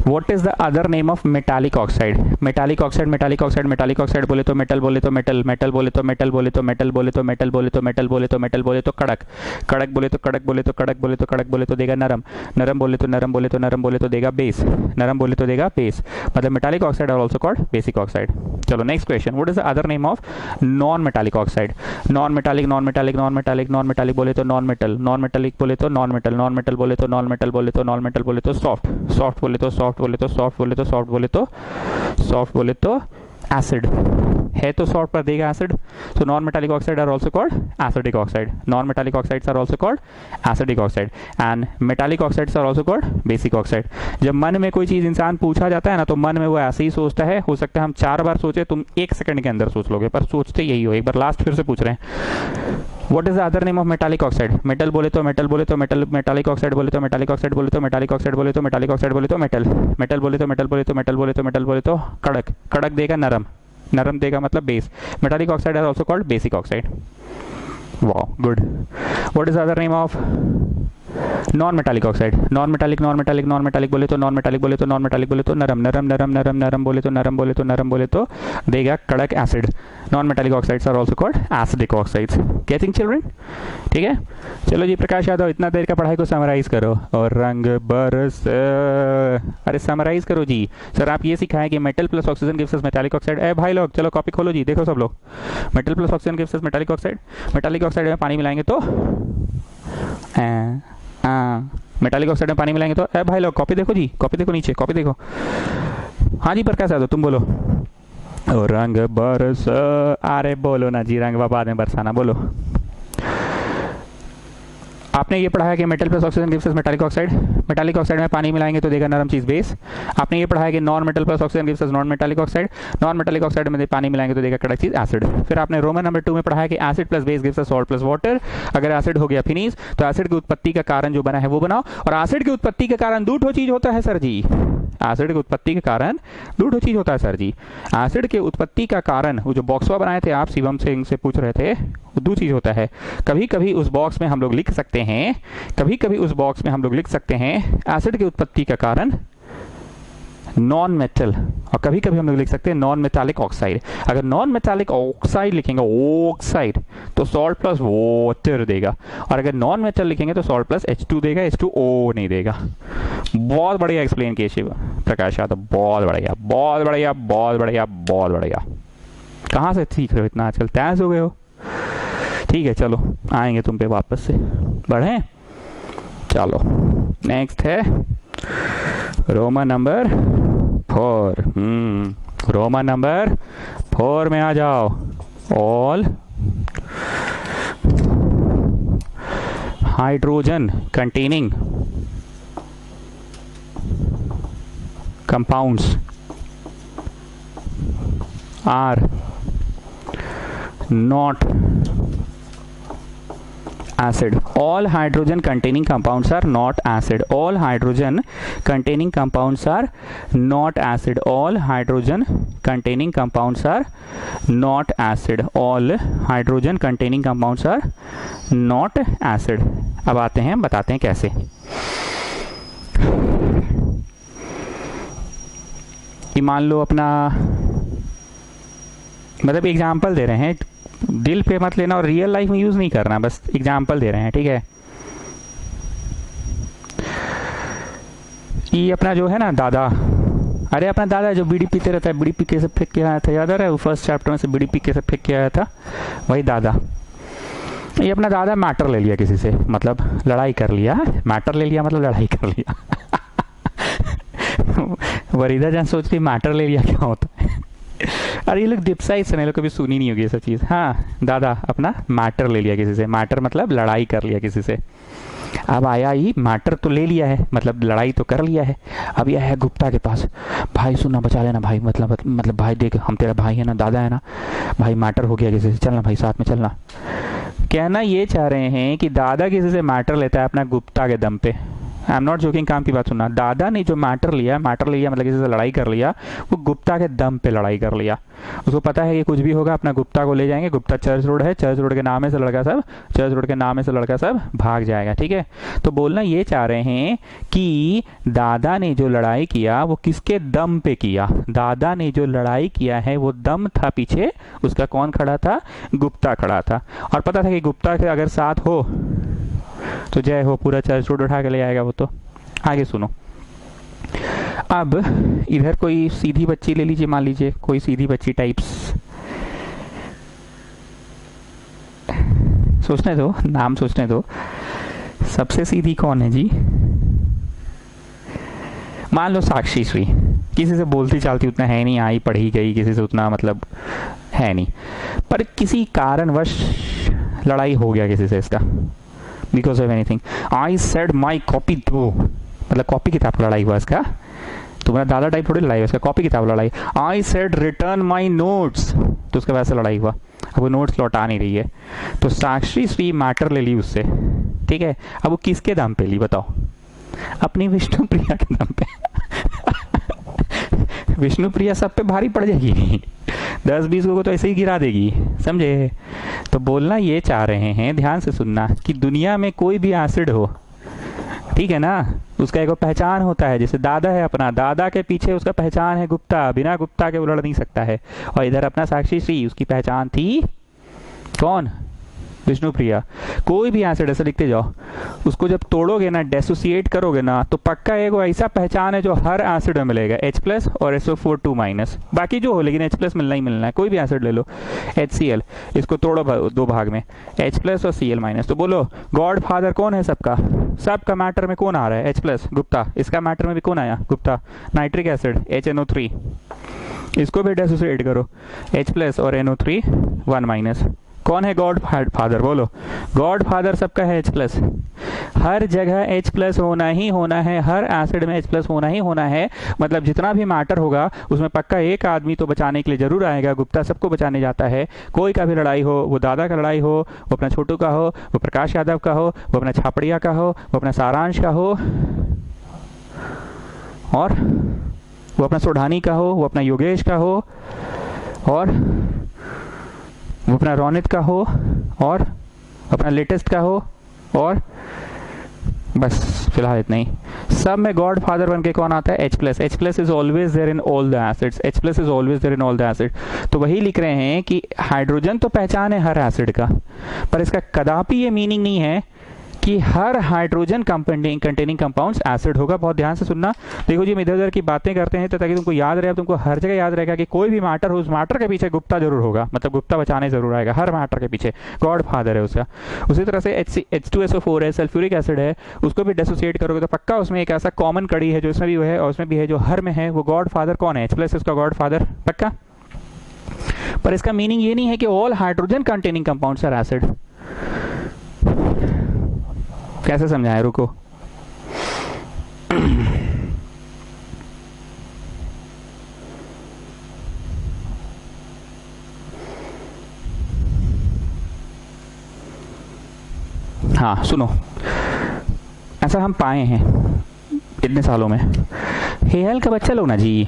what is the other name of metallic oxide? Metallic oxide, metallic oxide, metallic oxide बोले तो मेटल, बोले तो मेटल, मेटल बोले तो मेटल, बोले तो मेटल, बोले तो मेटल, बोले तो मेटल, बोले तो मेटल, बोले तो कड़क, कड़क बोले तो कड़क, बोले तो कड़क, बोले तो कड़क, बोले तो देगा नरम, नरम बोले तो नरम, बोले तो नरम, बोले तो देगा बेस, नरम बोले तो देगा बेस, मतलब metallic oxide are also called basic oxide. चलो next question, what is the other name of non metallic oxide? Non metallic, non metallic, non metallic, non metallic बोले तो नॉन मेटल, नॉन मेटालिक बोले तो non metal, non metal बोले तो non metal, बोले तो non metal, बोले तो सॉफ्ट, सॉफ्ट बोले तो सॉफ्ट, बोले तो सॉफ्ट, बोले तो सॉफ्ट, बोले तो सॉफ्ट, बोले तो एसिड है तो सॉफ्ट पर देगा acid. So non metallic oxide are also called acidic oxide, non metallic oxides are also called acidic oxide and metallic oxides are also called basic oxide. जब मन में कोई चीज इंसान पूछा जाता है ना, तो मन में वो ऐसे ही सोचता है, हो सकता है हम 4 बार सोचे, तुम 1 सेकंड के अंदर सोच लोगे, पर सोचते यही हो। एक बार लास्ट फिर से पूछ रहे हैं, what is the other name of metallic oxide? Metal बोले तो मेटल, बोले तो मेटल, मेटालिक ऑक्साइड बोले तो मेटालिक ऑक्साइड, बोले तो मेटालिक ऑक्साइड, बोले तो मेटालिक ऑक्साइड, बोले तो मेटल, मेटल बोले तो मेटल, बोले तो मेटल, बोले तो मेटल, बोले तो कड़क, कड़क देगा नरम, नरम देगा मतलब base. Metallic oxide are also called basic oxide. Wow good. What is the other name of non metallic oxide? Non metallic, non metallic, non metallic बोले तो नॉन मेटालिक, बोले तो नॉन मेटालिक, बोले तो नरम, नरम, नरम, नरम, नरम बोले तो नरम, बोले तो नरम, बोले तो देगा कड़क acid. Non metallic oxides are also called acidic oxides. Getting children? ठीक है, चलो जी प्रकाश यादव इतना देर का पढ़ाई को समराइज करो। और रंग बरस, अरे समराइज करो जी। सर आप ये सिखाएं कि metal plus oxygen gives us metallic oxide. ए भाई लोग चलो कॉपी खोलो जी, देखो सब लोग। Metal plus oxygen gives us metallic oxide. Metallic oxide में पानी मिलाएंगे तो मेटालिक ऑक्साइड में पानी मिलाएंगे तो ए भाई लोग कॉपी देखो जी, कॉपी देखो नीचे, कॉपी देखो। हाँ जी प्रकाश यादव तुम बोलो। ओ रंग बरस, अरे बोलो ना जी, रंग बाद में बरसाना, बोलो। आपने ये पढ़ा है कि metal plus oxygen gives us metallic oxide. Metallic oxide में पानी मिलाएंगे तो देगा नरम चीज बेस। आपने ये पढ़ा है कि non metal plus oxygen gives us non metallic oxide. Non metallic oxide में पानी मिलाएंगे तो देगा कड़क चीज एसिड। फिर आपने रोमन नंबर 2 में पढ़ा है कि acid plus base gives us salt plus water. अगर एसिड हो गया फिनिश तो एसिड की उत्पत्ति का कारण जो बना है वो बनाओ। और एसिड की उत्पत्ति के कारण दो चीज होता है सर जी। एसिड की उत्पत्ति के कारण दो चीज होता है सर जी। एसिड के उत्पत्ति का कारण वो जो बॉक्सवा बनाए थे आप शिवम सिंह से पूछ रहे थे, दो चीज होता है। कभी कभी उस बॉक्स में हम लोग लिख सकते हैं, कभी कभी उस बॉक्स में हम लोग लिख सकते हैं एसिड की उत्पत्ति का कारण नॉन मेटल, और कभी कभी हम लोग लिख सकते हैं नॉन मेटालिक ऑक्साइड। अगर नॉन मेटालिक ऑक्साइड लिखेंगे ऑक्साइड तो सॉल्ट प्लस वाटर देगा, और अगर नॉन मेटल लिखेंगे तो सॉल्ट प्लस H2 देगा, H2O नहीं देगा। बहुत बढ़िया एक्सप्लेन किए शिव प्रकाश यादव, बहुत बढ़िया, बहुत बढ़िया, बहुत बढ़िया, बहुत बढ़िया। कहाँ से सीख रहे हो इतना, आजकल तैस हो गए हो। ठीक है चलो आएंगे तुम पे वापस से, बढ़े। चलो नेक्स्ट है रोमन नंबर 4। रोमन नंबर 4 में आ जाओ। All hydrogen containing compounds are not acid. All hydrogen containing compounds are not acid. All hydrogen containing compounds are not acid. All hydrogen containing compounds are not acid. All hydrogen containing compounds are not acid. अब आते हैं, बताते हैं कैसे। कि मान लो अपना, मतलब एग्जाम्पल दे रहे हैं, दिल पे मत लेना और रियल लाइफ में यूज नहीं करना, बस एग्जाम्पल दे रहे हैं, ठीक है। ये अपना जो है ना दादा, अरे अपना दादा जो बीड़ी पीते रहता है, बीड़ी पी के से फेंक के आया था, याद आ रहा है? वो फर्स्ट चैप्टर में से बीड़ी पी के से फेंक के आया था, वही दादा। ये अपना दादा मैटर ले लिया किसी से, मतलब लड़ाई कर लिया। मैटर ले लिया मतलब लड़ाई कर लिया। वरीदा जान सोच रही मैटर ले लिया क्या होता है। अरे ये लोग डिप्साइड्स हैं, लोग कभी सुनी नहीं होगी ये सब चीज़। हाँ दादा अपना मैटर ले लिया किसी से, मैटर मतलब लड़ाई कर लिया किसी से। अब आया ही मैटर तो ले लिया है, मतलब लड़ाई तो कर लिया है। अब यह है गुप्ता के पास, भाई सुनना बचा लेना भाई, मतलब भाई देख हम तेरा भाई है ना, दादा है ना भाई, मैटर हो गया किसी से, चलना भाई साथ में चलना। कहना ये चाह रहे हैं कि दादा किसी से मैटर लेता है अपना गुप्ता के दम पे। आई एम नॉट जोकिंग, काम की बात सुनना। दादा ने जो मैटर लिया मतलब किसी से लड़ाई कर लिया, वो गुप्ता के दम पे लड़ाई कर लिया। उसको पता है कि कुछ भी होगा अपना गुप्ता को ले जाएंगे। गुप्ता चर्च रोड है, चर्च रोड के नाम से लड़का सब भाग जाएगा, ठीक है। तो बोलना ये चाह रहे हैं कि दादा ने जो लड़ाई किया वो किसके दम पे किया। दादा ने जो लड़ाई किया है वो दम था पीछे उसका, कौन खड़ा था? गुप्ता खड़ा था। और पता था कि गुप्ता के अगर साथ हो तो जय हो, पूरा चर्च रोड उठा के ले आएगा वो। तो आगे सुनो। अब इधर कोई सीधी बच्ची ले लीजिए, मान लीजिए कोई सीधी बच्ची टाइप्स, सोचने दो, नाम सोचने दो। सबसे सीधी कौन है जी? मान लो साक्षी श्री, किसी से बोलती चालती उतना है नहीं, आई पढ़ी गई, किसी से उतना मतलब है नहीं, पर किसी कारणवश लड़ाई हो गया किसी से इसका, because of anything. I said my copy दो, मतलब कॉपी किताब पर लड़ाई हुआ इसका, तुम्हारा दादा टाइप थोड़ी लड़ाई हुआ इसका, कॉपी किताब लड़ाई। I said return my notes, तो उसके वजह से लड़ाई हुआ। अब वो नोट्स लौटा नहीं रही है, तो साक्षी श्री मैटर ले ली उससे, ठीक है। अब वो किसके दम पे ली बताओ? अपनी विष्णु प्रिया के दम पे। विष्णु प्रिया सब पे भारी पड़ जाएगी, 10-20 को तो ऐसे ही गिरा देगी, समझे? तो बोलना ये चाह रहे हैं, ध्यान से सुनना, कि दुनिया में कोई भी एसिड हो, ठीक है ना, उसका एक पहचान होता है। जैसे दादा है अपना, दादा के पीछे उसका पहचान है गुप्ता, बिना गुप्ता के वो लड़ नहीं सकता है। और इधर अपना साक्षी श्री, उसकी पहचान थी कौन? विष्णु प्रिया। कोई भी एसिड ऐसे लिखते जाओ, उसको जब तोड़ोगे ना, डेसोसिएट करोगे ना, तो पक्का एक ऐसा पहचान है जो हर एसिड में मिलेगा, H+ और SO4 2-, बाकी जो हो, लेकिन H+ मिलना ही मिलना है। कोई भी एसिड ले लो, HCl, इसको तोड़ो 2 भाग में, H+ और Cl-। तो बोलो गॉड फादर कौन है सबका? सबका मैटर में कौन आ रहा है? H+, गुप्ता। इसका मैटर में भी कौन आया? गुप्ता। नाइट्रिक एसिड HNO3, इसको भी डेसोसिएट करो, H+ और NO3 1-। कौन है गॉड फादर? बोलो। गॉड फादर सबका है H+। हर जगह H+ होना ही होना है, हर एसिड में H+ होना ही होना है। मतलब जितना भी मैटर होगा उसमें पक्का एक आदमी तो बचाने के लिए जरूर आएगा। गुप्ता सबको बचाने जाता है। कोई का भी लड़ाई हो, वो दादा का लड़ाई हो, वो अपना छोटू का हो, वो प्रकाश यादव का हो, वो अपना छापड़िया का हो, वो अपना सारांश का हो, और वो अपना सोढ़ानी का हो, वो अपना योगेश का हो, और वो अपना रौनित का हो, और अपना लेटेस्ट का हो, और बस फिलहाल इतना ही। सब में गॉड फादर बन के कौन आता है? H+। H+ is always there in all the acids. H+ is always there in all the acid. तो वही लिख रहे हैं कि हाइड्रोजन तो पहचान है हर एसिड का, पर इसका कदापि ये मीनिंग नहीं है कि हर हाइड्रोजन कंटेनिंग कंपाउंड्स एसिड होगा। बहुत ध्यान से सुनना। देखो जी, हम इधर उधर की बातें करते हैं तो ताकि तुमको याद रहे, तुमको हर जगह याद रहेगा कि कोई भी मैटर हो, उस मैटर के पीछे गुप्ता जरूर होगा, मतलब गुप्ता बचाने जरूर आएगा। हर मैटर के पीछे गॉड फादर है उसका। उसी तरह से H2SO4 है, सल्फ्यूरिक एसिड है, उसको भी डेसोसिएट करोगे तो पक्का उसमें एक ऐसा कॉमन कड़ी है जो इसमें भी है और उसमें भी है, जो हर में है। वो गॉड फादर कौन है? H+ इसका गॉड फादर पक्का। पर इसका मीनिंग ये नहीं है कि all hydrogen containing compounds are acid. कैसे समझाएं? रुको। हाँ सुनो, ऐसा हम पाए हैं इतने सालों में। हेहल का बच्चा लोग ना जी,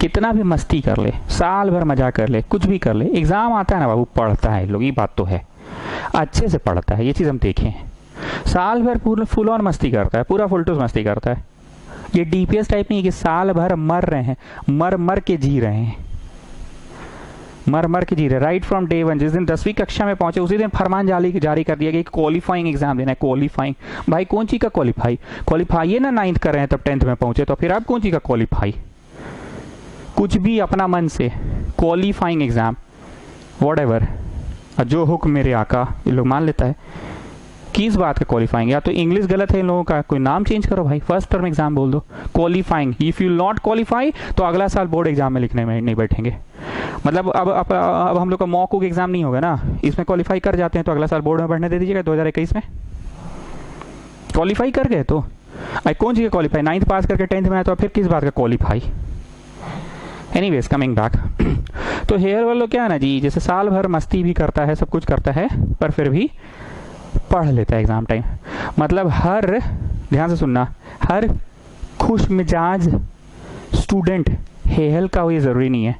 कितना भी मस्ती कर ले, साल भर मजा कर ले, कुछ भी कर ले, एग्जाम आता है ना बाबू, पढ़ता है लोग, ये बात तो है, अच्छे से पढ़ता है, ये चीज हम देखें। साल भर पूरा फुल ऑन मस्ती करता है, पूरा फुलटूस मस्ती करता है। ये DPS टाइप नहीं है कि साल भर मर रहे हैं, मर के जी रहे हैं, मर के जी रहे। राइट फ्रॉम डे 1, जिस दिन 10वीं कक्षा में पहुंचे उसी दिन फरमान जारी कर दिया गया कि क्वालिफाइंग एग्जाम देना है। क्वालिफाइंग भाई कौन चीज का क्वालिफाई है ना, 9th कर रहे हैं तब 10th में पहुंचे, तो फिर आप कौन चीज का क्वालिफाई? कुछ भी अपना मन से, क्वालिफाइंग एग्जाम व्हाटएवर, जो हुक्म मेरे आका, ये लोग मान लेता है। किस बात का क्वालिफाइंग? या तो इंग्लिश गलत है इन लोगों का, कोई नाम चेंज करो भाई, फर्स्ट टर्म एग्जाम बोल दो qualifying. If you not qualify तो अगला साल बोर्ड एग्जाम में लिखने में नहीं बैठेंगे। मतलब अब हम लोग का मॉक एग्जाम नहीं होगा ना, इसमें क्वालिफाई कर जाते हैं तो अगला साल बोर्ड में बैठने दे दीजिएगा। 2021 में क्वालिफाई कर गए तो कौन चीज क्वालिफाई? 9th पास करके 10th में आया तो फिर किस बात का क्वालिफाई? Anyways coming back. तो हेयर वालों क्या है ना जी, जैसे साल भर मस्ती भी करता है, सब कुछ करता है, पर फिर भी पढ़ लेता है एग्जाम टाइम। मतलब हर, ध्यान से सुनना, हर खुश मिजाज स्टूडेंट हेहल का हो ये जरूरी नहीं है।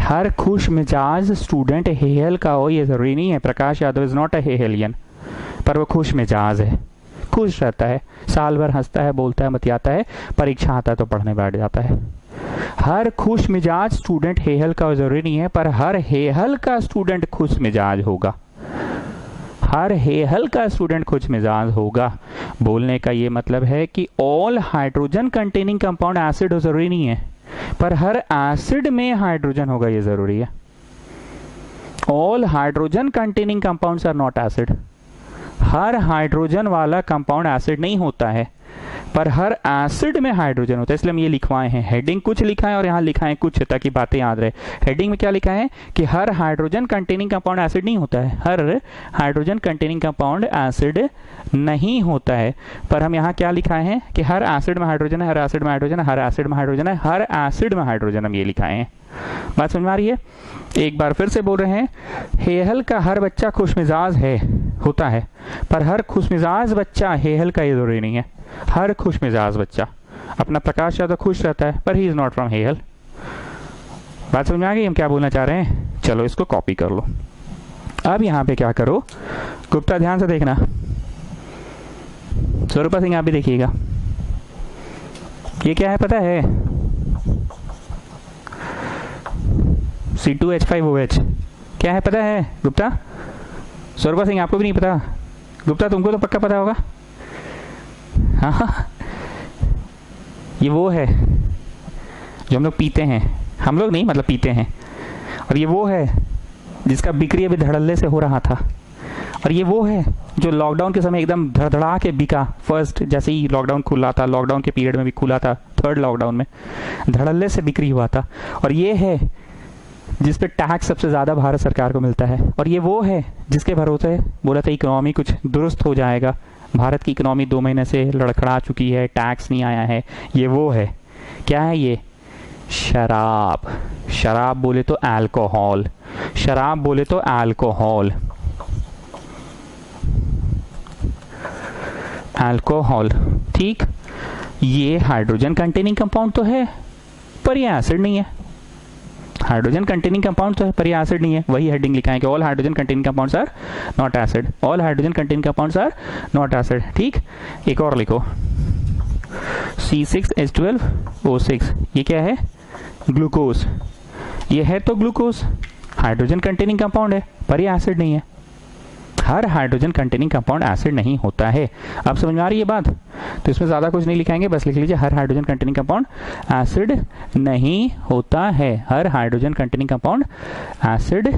हर खुश मिजाज स्टूडेंट हेहल का हो ये जरूरी नहीं है। Prakash Yadav is not a हेहलियन, पर वो खुश मिजाज है, खुश रहता है, साल भर हंसता है, बोलता है, बतियाता है, परीक्षा आता है तो पढ़ने बैठ जाता है। हर खुश मिजाज स्टूडेंट हेहल का जरूरी नहीं है, पर हर हेहल का स्टूडेंट खुश मिजाज होगा। हर हेहल का स्टूडेंट खुश मिजाज होगा। बोलने का ये मतलब है कि all hydrogen containing compound acid हो जरूरी नहीं है, पर हर एसिड में हाइड्रोजन होगा ये जरूरी है। All hydrogen containing compounds are not acid. हर हाइड्रोजन वाला कंपाउंड एसिड नहीं होता है, पर हर एसिड में हाइड्रोजन होता है, इसलिए हम ये लिखवाए हैं। हेडिंग कुछ लिखा है और यहाँ लिखा है कुछ, ताकि बातें याद रहे। हेडिंग में क्या लिखा है कि हर हाइड्रोजन कंटेनिंग कंपाउंड एसिड नहीं होता है, हर हाइड्रोजन कंटेनिंग कंपाउंड एसिड नहीं होता है। पर हम यहाँ क्या लिखा है कि हर एसिड में हाइड्रोजन है, हर एसिड में हाइड्रोजन है, हर एसिड में हाइड्रोजन है, हर एसिड में हाइड्रोजन, हम ये लिखाए हैं। बात समझ में आ रही है? एक बार फिर से बोल रहे हैं, हेहल का हर बच्चा खुशमिजाज है होता है, पर हर खुशमिजाज बच्चा हेहल का ये जरूरी नहीं है। हर खुशमिजाज बच्चा, अपना प्रकाश यादव खुश रहता है, पर he is not from Hehal. बात समझ में आ गई हम क्या बोलना चाह रहे हैं? चलो इसको कॉपी कर लो। अब यहाँ पे क्या करो, गुप्ता ध्यान से देखना, स्वरूपा सिंह आप भी देखिएगा। ये क्या है पता है? C2H5OH क्या है पता है गुप्ता? स्वरूपा सिंह आपको भी नहीं पता? गुप्ता तुमको तो पक्का पता होगा। हाँ, ये वो है जो हम लोग पीते हैं, हम लोग नहीं मतलब पीते हैं। और ये वो है जिसका बिक्री अभी धड़ल्ले से हो रहा था। और ये वो है जो लॉकडाउन के समय एकदम धड़धड़ा के बिका। फर्स्ट जैसे ही लॉकडाउन खुला था, लॉकडाउन के पीरियड में भी खुला था, थर्ड लॉकडाउन में धड़ल्ले से बिक्री हुआ था। और ये है जिस पे टैक्स सबसे ज़्यादा भारत सरकार को मिलता है। और ये वो है जिसके भरोसे बोला था इकोनॉमी कुछ दुरुस्त हो जाएगा। भारत की इकोनॉमी 2 महीने से लड़खड़ा चुकी है, टैक्स नहीं आया है। ये वो है, क्या है ये? शराब। शराब बोले तो अल्कोहल, शराब बोले तो अल्कोहल, अल्कोहल। ठीक, ये हाइड्रोजन कंटेनिंग कंपाउंड तो है, पर ये एसिड नहीं है। हाइड्रोजन कंटेनिंग कंपाउंड तो है, पर ये एसिड नहीं है। वही हेडिंग लिखा है कि all hydrogen containing compounds are not acid, all hydrogen containing compounds are not acid. ठीक, एक और लिखो, C6H12O6, ये क्या है? ग्लूकोज। ये है तो ग्लूकोज, हाइड्रोजन कंटेनिंग कंपाउंड है, पर ये एसिड नहीं है। हर हाइड्रोजन कंटेनिंग कंपाउंड एसिड नहीं होता है। अब समझ में आ रही है बात? तो इसमें ज़्यादा कुछ नहीं लिखाएंगे, बस लिख लीजिए हर हाइड्रोजन कंटेनिंग कंपाउंड एसिड नहीं होता है। हर हाइड्रोजन कंटेनिंग कंपाउंड एसिड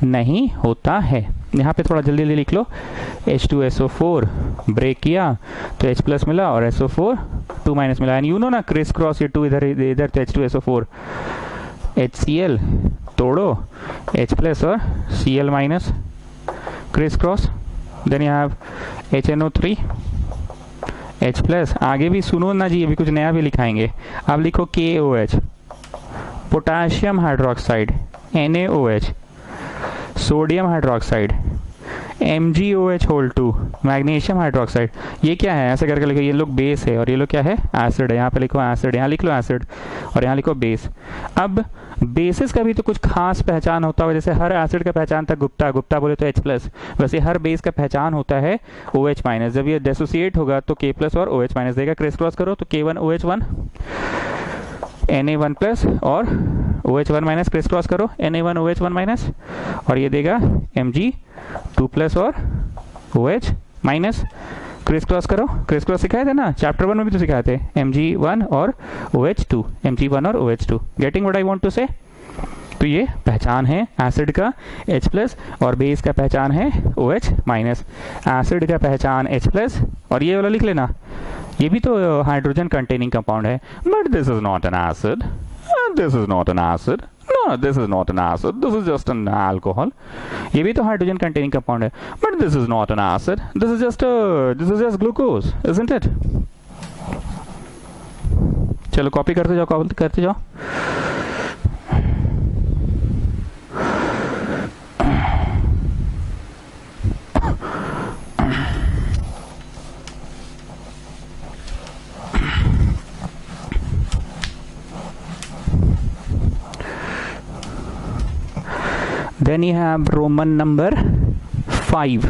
नहीं होता है। यहाँ पे थोड़ा जल्दी जल्दी लिख लो, H2SO4 ब्रेक किया तो H+ मिला और SO4 2- मिला। एंड यू नो ना, क्रिस क्रॉस, ये 2 इधर तो H2SO4, HCl तोड़ो, H+ और Cl- criss cross, then you have HNO3 H+। आगे भी सुनो ना जी, अभी कुछ नया भी लिखाएंगे। अब लिखो KOH, potassium hydroxide, NaOH, sodium hydroxide, MgOH2, magnesium hydroxide. ये क्या है? ऐसे करके लिखो, ये लोग बेस है और ये लोग क्या है? एसिड है। यहाँ पे लिखो एसिड, यहाँ लिख लो एसिड और यहाँ लिखो बेस। अब बेसिस का भी तो कुछ खास पहचान होता है, जैसे हर एसिड का पहचान था गुप्ता, गुप्ता बोले तो H+, वैसे हर बेस का पहचान होता है OH-। जब ये डिसोसिएट होगा तो K+ और OH- देगा। क्रिस क्रॉस करो तो K1OH1 Na1+ और OH1- क्रिस क्रॉस करो Na1OH1- और ये देगा Mg2+ और OH-। क्रिस क्रॉस करो, क्रिस क्रॉस सिखाए थे ना चैप्टर 1 में भी तो सिखाए थे, Mg1 और OH2, Mg1 और OH2। Getting what I want to say? तो ये पहचान है एसिड का H+ और बेस का पहचान है OH-। एसिड का पहचान H+ और ये वाला लिख लेना, ये भी तो हाइड्रोजन कंटेनिंग कंपाउंड है, but this is not an acid, this is not an acid, no this is not an acid, this is just an alcohol. ये भी तो हाइड्रोजन कंटेनिंग कंपाउंड है, but this is not an acid, this is just glucose, isn't it? चलो copy करते जाओ, copy करते जाओ। Then you have Roman number 5.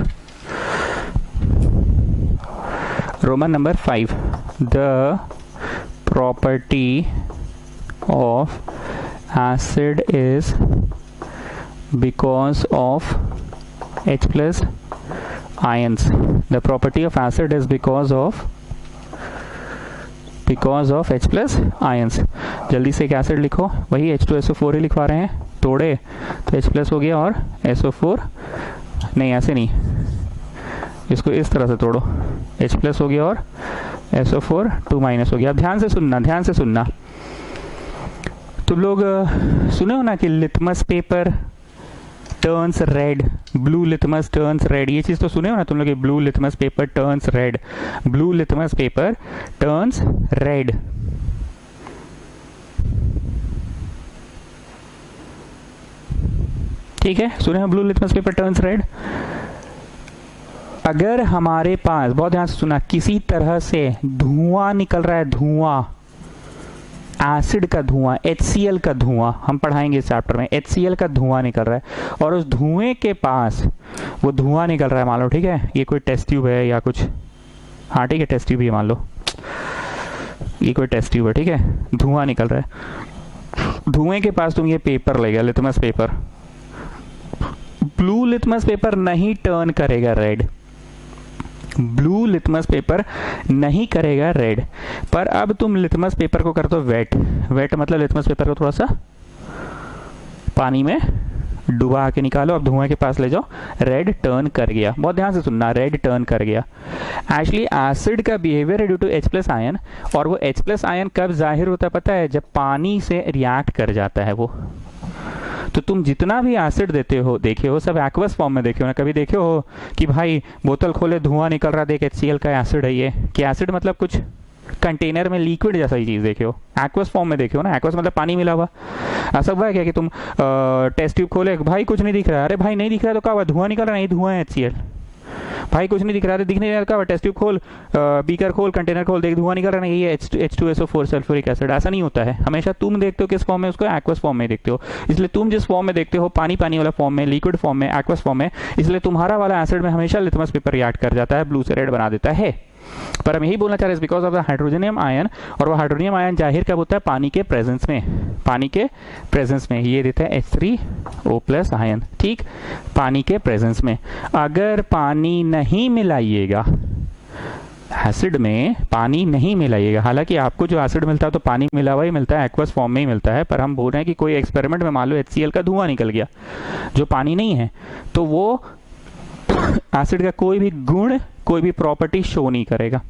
Roman number 5. The property of acid is because of H+ ions. The property of acid is because of H+ ions. जल्दी से एक acid लिखो, वही H2SO4 ही लिखवा रहे हैं, तोड़े तो H+ हो गया और SO4 नहीं, ऐसे नहीं, इसको इस तरह से तोड़ो, H+ हो गया और SO4 2 माइनस हो गया। अब ध्यान से सुनना, ध्यान से सुनना। तुम लोग सुने हो ना कि litmus paper turns red, blue litmus turns red, ये चीज तो सुने हो ना तुम लोग, blue litmus paper turns red, blue litmus paper turns red. ठीक है, सुने हो blue litmus paper turns red. अगर हमारे पास, बहुत ध्यान से सुना, किसी तरह से धुआं निकल रहा है, धुआं, एसिड का धुआं, HCl का धुआं, हम पढ़ाएंगे इस चैप्टर में, HCl का धुआं निकल रहा है और उस धुएं के पास वो धुआं निकल रहा है, मान लो, ठीक है, ये कोई टेस्ट ट्यूब है या कुछ, हाँ ठीक है टेस्ट ट्यूब ही मान लो, ये कोई टेस्ट ट्यूब है, ठीक है, धुआं निकल रहा है। धुएं के पास तुम ये पेपर ले गया, litmus paper, blue litmus paper नहीं टर्न करेगा रेड, ब्लू लिटमस पेपर नहीं करेगा रेड। पर अब तुम लिटमस पेपर को कर दो वेट, वेट मतलब लिटमस पेपर को थोड़ा सा पानी में डुबा के निकालो, अब धुआं के पास ले जाओ, रेड टर्न कर गया। बहुत ध्यान से सुनना, रेड टर्न कर गया। एक्चुअली एसिड का बिहेवियर है ड्यू टू H+ आयन, और वो H+ आयन कब जाहिर होता है पता है? जब पानी से रिएक्ट कर जाता है वो। तो तुम जितना भी एसिड देते हो, देखे हो, सब एक्वस फॉर्म में देखे हो ना, कभी देखे हो कि भाई बोतल खोले धुआं निकल रहा, देख HCl का एसिड है ये, कि एसिड मतलब कुछ कंटेनर में लिक्विड जैसा ही चीज देखे हो, एक्वस फॉर्म में देखे हो ना, एक्वस मतलब पानी मिला हुआ। ऐसा हुआ है क्या कि तुम टेस्ट ट्यूब खोले, भाई कुछ नहीं दिख रहा है, अरे भाई नहीं दिख रहा है तो क्या हुआ, धुआं निकल रहा है, नहीं धुआं है HCl, भाई कुछ नहीं दिख रहा है, दिख नहीं रहा, क्या हुआ, टेस्ट ट्यूब खोल, बीकर खोल, कंटेनर खोल, देख धुआं निकल रहा है, ये H2SO4 सल्फ्यूरिक एसिड। ऐसा नहीं होता है, हमेशा तुम देखते हो किस फॉर्म में, उसको एक्वस फॉर्म में देखते हो। इसलिए तुम जिस फॉर्म में देखते हो, पानी पानी वाला फॉर्म में, लिक्विड फॉर्म में, एक्वस फॉर्म में, इसलिए तुम्हारा वाला एसिड में हमेशा लिटमस पेपर रिएक्ट कर जाता है, ब्लू से रेड बना देता है। पर हम यही बोलना चाह रहे हैं, बिकॉज ऑफ द हाइड्रोजनियम आयन, और वो हाइड्रोजनियम आयन जाहिर कब होता है? पानी के प्रेजेंस में, पानी के प्रेजेंस में। ये देता है H3O+ आयन, ठीक, पानी के प्रेजेंस में। अगर पानी नहीं मिलाइएगा एसिड में, पानी नहीं मिलाइएगा, हालांकि आपको जो एसिड मिलता है तो पानी मिला हुआ ही मिलता है, एक्वस फॉर्म में ही मिलता है, पर हम बोल रहे हैं कि कोई एक्सपेरिमेंट में मान लो HCl का धुआं निकल गया जो पानी नहीं है, तो वो एसिड का कोई भी गुण, कोई भी प्रॉपर्टी शो नहीं करेगा,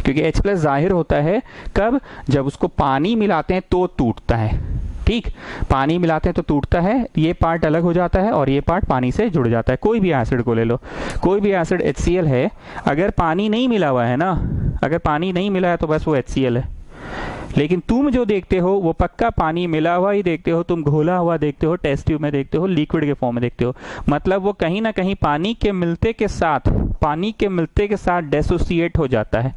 क्योंकि H+ जाहिर होता है कब? जब उसको पानी मिलाते हैं तो टूटता है, ठीक, पानी मिलाते हैं तो टूटता है, ये पार्ट अलग हो जाता है और ये पार्ट पानी से जुड़ जाता है। कोई भी एसिड को ले लो, कोई भी एसिड HCl है, अगर पानी नहीं मिला हुआ है ना, अगर पानी नहीं मिला है तो बस वो HCl है। लेकिन तुम जो देखते हो वो पक्का पानी मिला हुआ ही देखते हो, तुम घोला हुआ देखते हो, टेस्ट ट्यूब में देखते हो, लिक्विड के फॉर्म में देखते हो, मतलब वो कहीं ना कहीं पानी के मिलते के साथ, पानी के मिलते के साथ डेसोसिएट हो जाता है,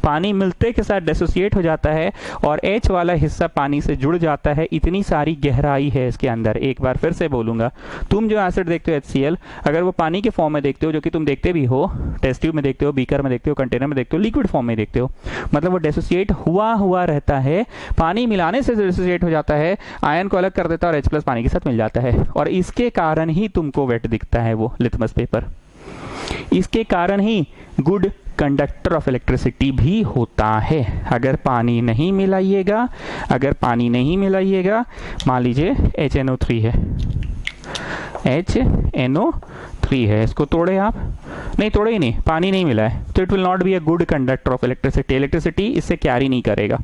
पानी मिलते के साथ डेसोसिएट हो जाता है और H वाला हिस्सा पानी से जुड़ जाता है। इतनी सारी गहराई है इसके अंदर। एक बार फिर से बोलूंगा, तुम जो एसिड देखते हो HCl, अगर वो पानी के फॉर्म में देखते हो, जो कि तुम देखते भी हो, टेस्ट ट्यूब में देखते हो, बीकर में देखते हो, कंटेनर में देखते हो, लिक्विड फॉर्म में देखते हो, मतलब वो डेसोसिएट हुआ रहता है, पानी मिलाने से डेसोसिएट हो जाता है, आयन को अलग कर देता है और H+ पानी के साथ मिल जाता है, और इसके कारण ही तुमको वेट दिखता है वो लिटमस पेपर। इसके कारण ही गुड कंडक्टर ऑफ इलेक्ट्रिसिटी भी होता है। अगर पानी नहीं मिलाइएगा, अगर पानी नहीं मिलाइएगा, मान लीजिए HNO3 है, HNO3 है, इसको तोड़े आप, नहीं तोड़े ही नहीं, पानी नहीं मिला है, तो it will not be a good conductor of electricity, electricity इससे कैरी नहीं करेगा।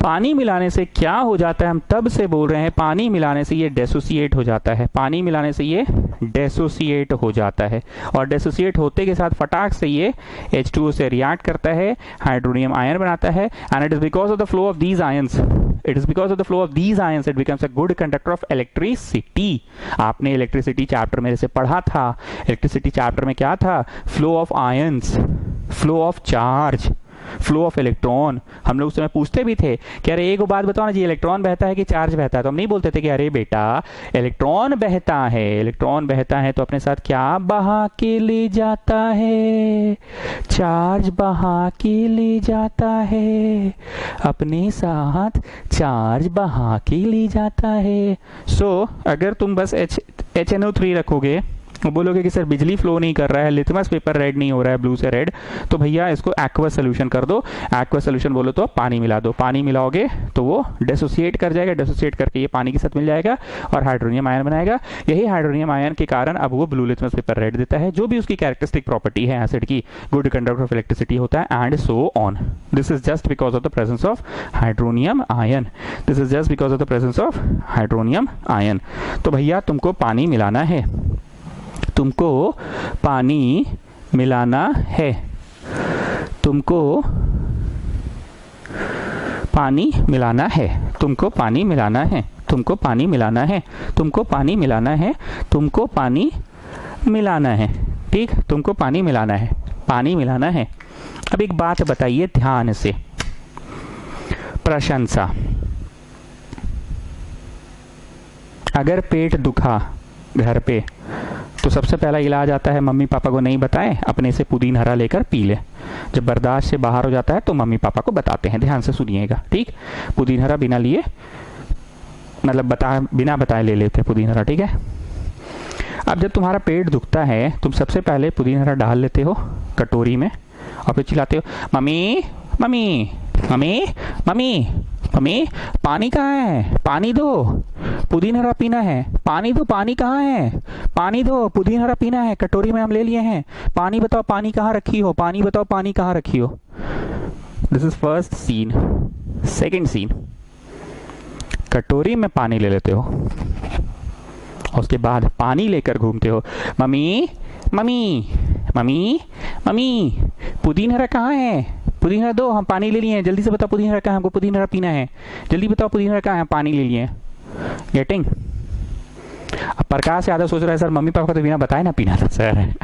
पानी मिलाने से क्या हो जाता है, हम तब से बोल रहे हैं, पानी मिलाने से ये डेसोसिएट हो जाता है, पानी मिलाने से ये डेसोसिएट हो जाता है, और डेसोसिएट होते के साथ फटाक से ये H2O से रिएक्ट करता है, हाइड्रोनियम आयन बनाता है, and it is because of the flow of these ions, it is because of the flow of these ions it becomes a good conductor of electricity. आपने इलेक्ट्रिसिटी चैप्टर में जैसे पढ़ा था, electricity chapter में क्या था? Flow of ions, flow of charge, flow of electron. हम लोग उस समय पूछते भी थे कि अरे एक बात बताओ ना जी, इलेक्ट्रॉन बहता है कि चार्ज बहता है? तो हम नहीं बोलते थे कि अरे बेटा इलेक्ट्रॉन बहता है, इलेक्ट्रॉन बहता है तो अपने साथ क्या बहा के ले जाता है? चार्ज बहा के ले जाता है, अपने साथ चार्ज बहा के ले जाता है। सो अगर तुम बस HNO3 रखोगे वो बोलोगे कि सर बिजली फ्लो नहीं कर रहा है, लिटमस पेपर रेड नहीं हो रहा है ब्लू से रेड, तो भैया इसको एक्वस सोल्यूशन कर दो। एक्वस सोल्यूशन बोलो तो पानी मिला दो, पानी मिलाओगे तो वो डिसोसिएट कर जाएगा, डिसोसिएट करके ये पानी के साथ मिल जाएगा और हाइड्रोनियम आयन बनाएगा। यही हाइड्रोनियम आयन के कारण अब वो ब्लू लिटमस पेपर रेड देता है, जो भी उसकी कैरेक्टरिस्टिक प्रॉपर्टी है एसिड की, गुड कंडक्टर ऑफ इलेक्ट्रिसिटी होता है and so on. This is just because of the presence of hydronium ion, this is just because of the presence of hydronium ion. तो भैया तुमको पानी मिलाना है, तुमको पानी मिलाना है, तुमको पानी मिलाना है, तुमको पानी मिलाना है, तुमको पानी मिलाना है, तुमको पानी मिलाना है, तुमको पानी मिलाना है। ठीक, तुमको पानी मिलाना है, पानी मिलाना है। अब एक बात बताइए ध्यान से, प्रशंसा। अगर पेट दुखा घर पे तो सबसे पहला इलाज आता है, मम्मी पापा को नहीं बताएं, अपने से पुदीन हरा लेकर पी ले। जब बर्दाश्त से बाहर हो जाता है तो मम्मी पापा को बताते हैं, ध्यान से सुनिएगा। ठीक, पुदीन हरा बिना लिए, मतलब बिना बताए ले लेते हैं पुदीन हरा। ठीक है, अब जब तुम्हारा पेट दुखता है तुम सबसे पहले पुदीन हरा डाल लेते हो कटोरी में और फिर चिल्लाते हो, mummy mummy mummy mummy mummy पानी कहाँ है, पानी दो, पुदीन हरा पीना है, पानी दो, पानी कहाँ है, पानी दो, पुदीन हरा पीना है, कटोरी में हम ले लिए हैं, पानी बताओ, पानी कहाँ रखी हो, पानी बताओ, पानी कहाँ रखी हो। This is first scene. Second scene, कटोरी में पानी ले लेते हो, उसके बाद पानी लेकर घूमते हो, mummy mummy mummy mummy Pudin हरा कहाँ है, पुदीन हरा दो, हम पानी ले लिए हैं, जल्दी से बताओ पुदीन हरा कहाँ है, हमको पुदीन हरा पीना है, जल्दी बताओ पुदीन हरा कहाँ है, पानी ले लिए हैं। गेटिंग? अब प्रकाश यादव सोच रहा है सर मम्मी पापा को तो बिना बताए ना पीना था सर।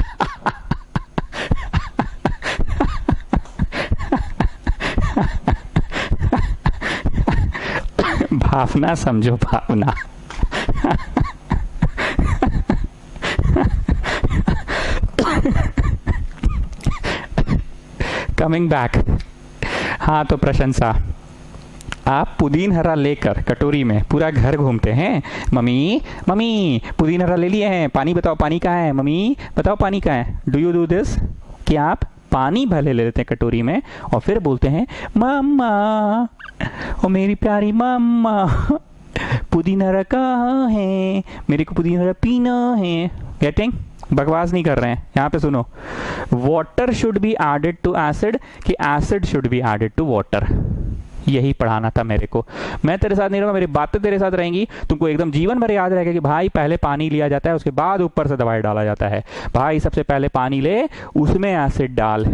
भावना समझो, भावना। कमिंग बैक, हाँ तो प्रशंसा, आप पुदीन हरा लेकर कटोरी में पूरा घर घूमते हैं, मम्मी मम्मी पुदीन हरा ले लिए हैं, पानी बताओ, पानी कहाँ है, मम्मी बताओ पानी कहाँ है। Do you do this? कि आप पानी भले ले लेते हैं कटोरी में और फिर बोलते हैं, मम्मा ओ मेरी प्यारी मम्मा पुदीन हरा कहाँ है, मेरे को पुदीन हरा पीना है। गेटिंग? बकवास नहीं कर रहे हैं, यहाँ पे सुनो। Water should be added to acid कि acid should be added to water, यही पढ़ाना था मेरे को। मैं तेरे साथ नहीं रहूंगा, मेरी बातें तेरे साथ रहेंगी, तुमको एकदम जीवन भर याद रहेगा कि भाई पहले पानी लिया जाता है, उसके बाद ऊपर से दवाई डाला जाता है। भाई सबसे पहले पानी ले, उसमें एसिड डाल,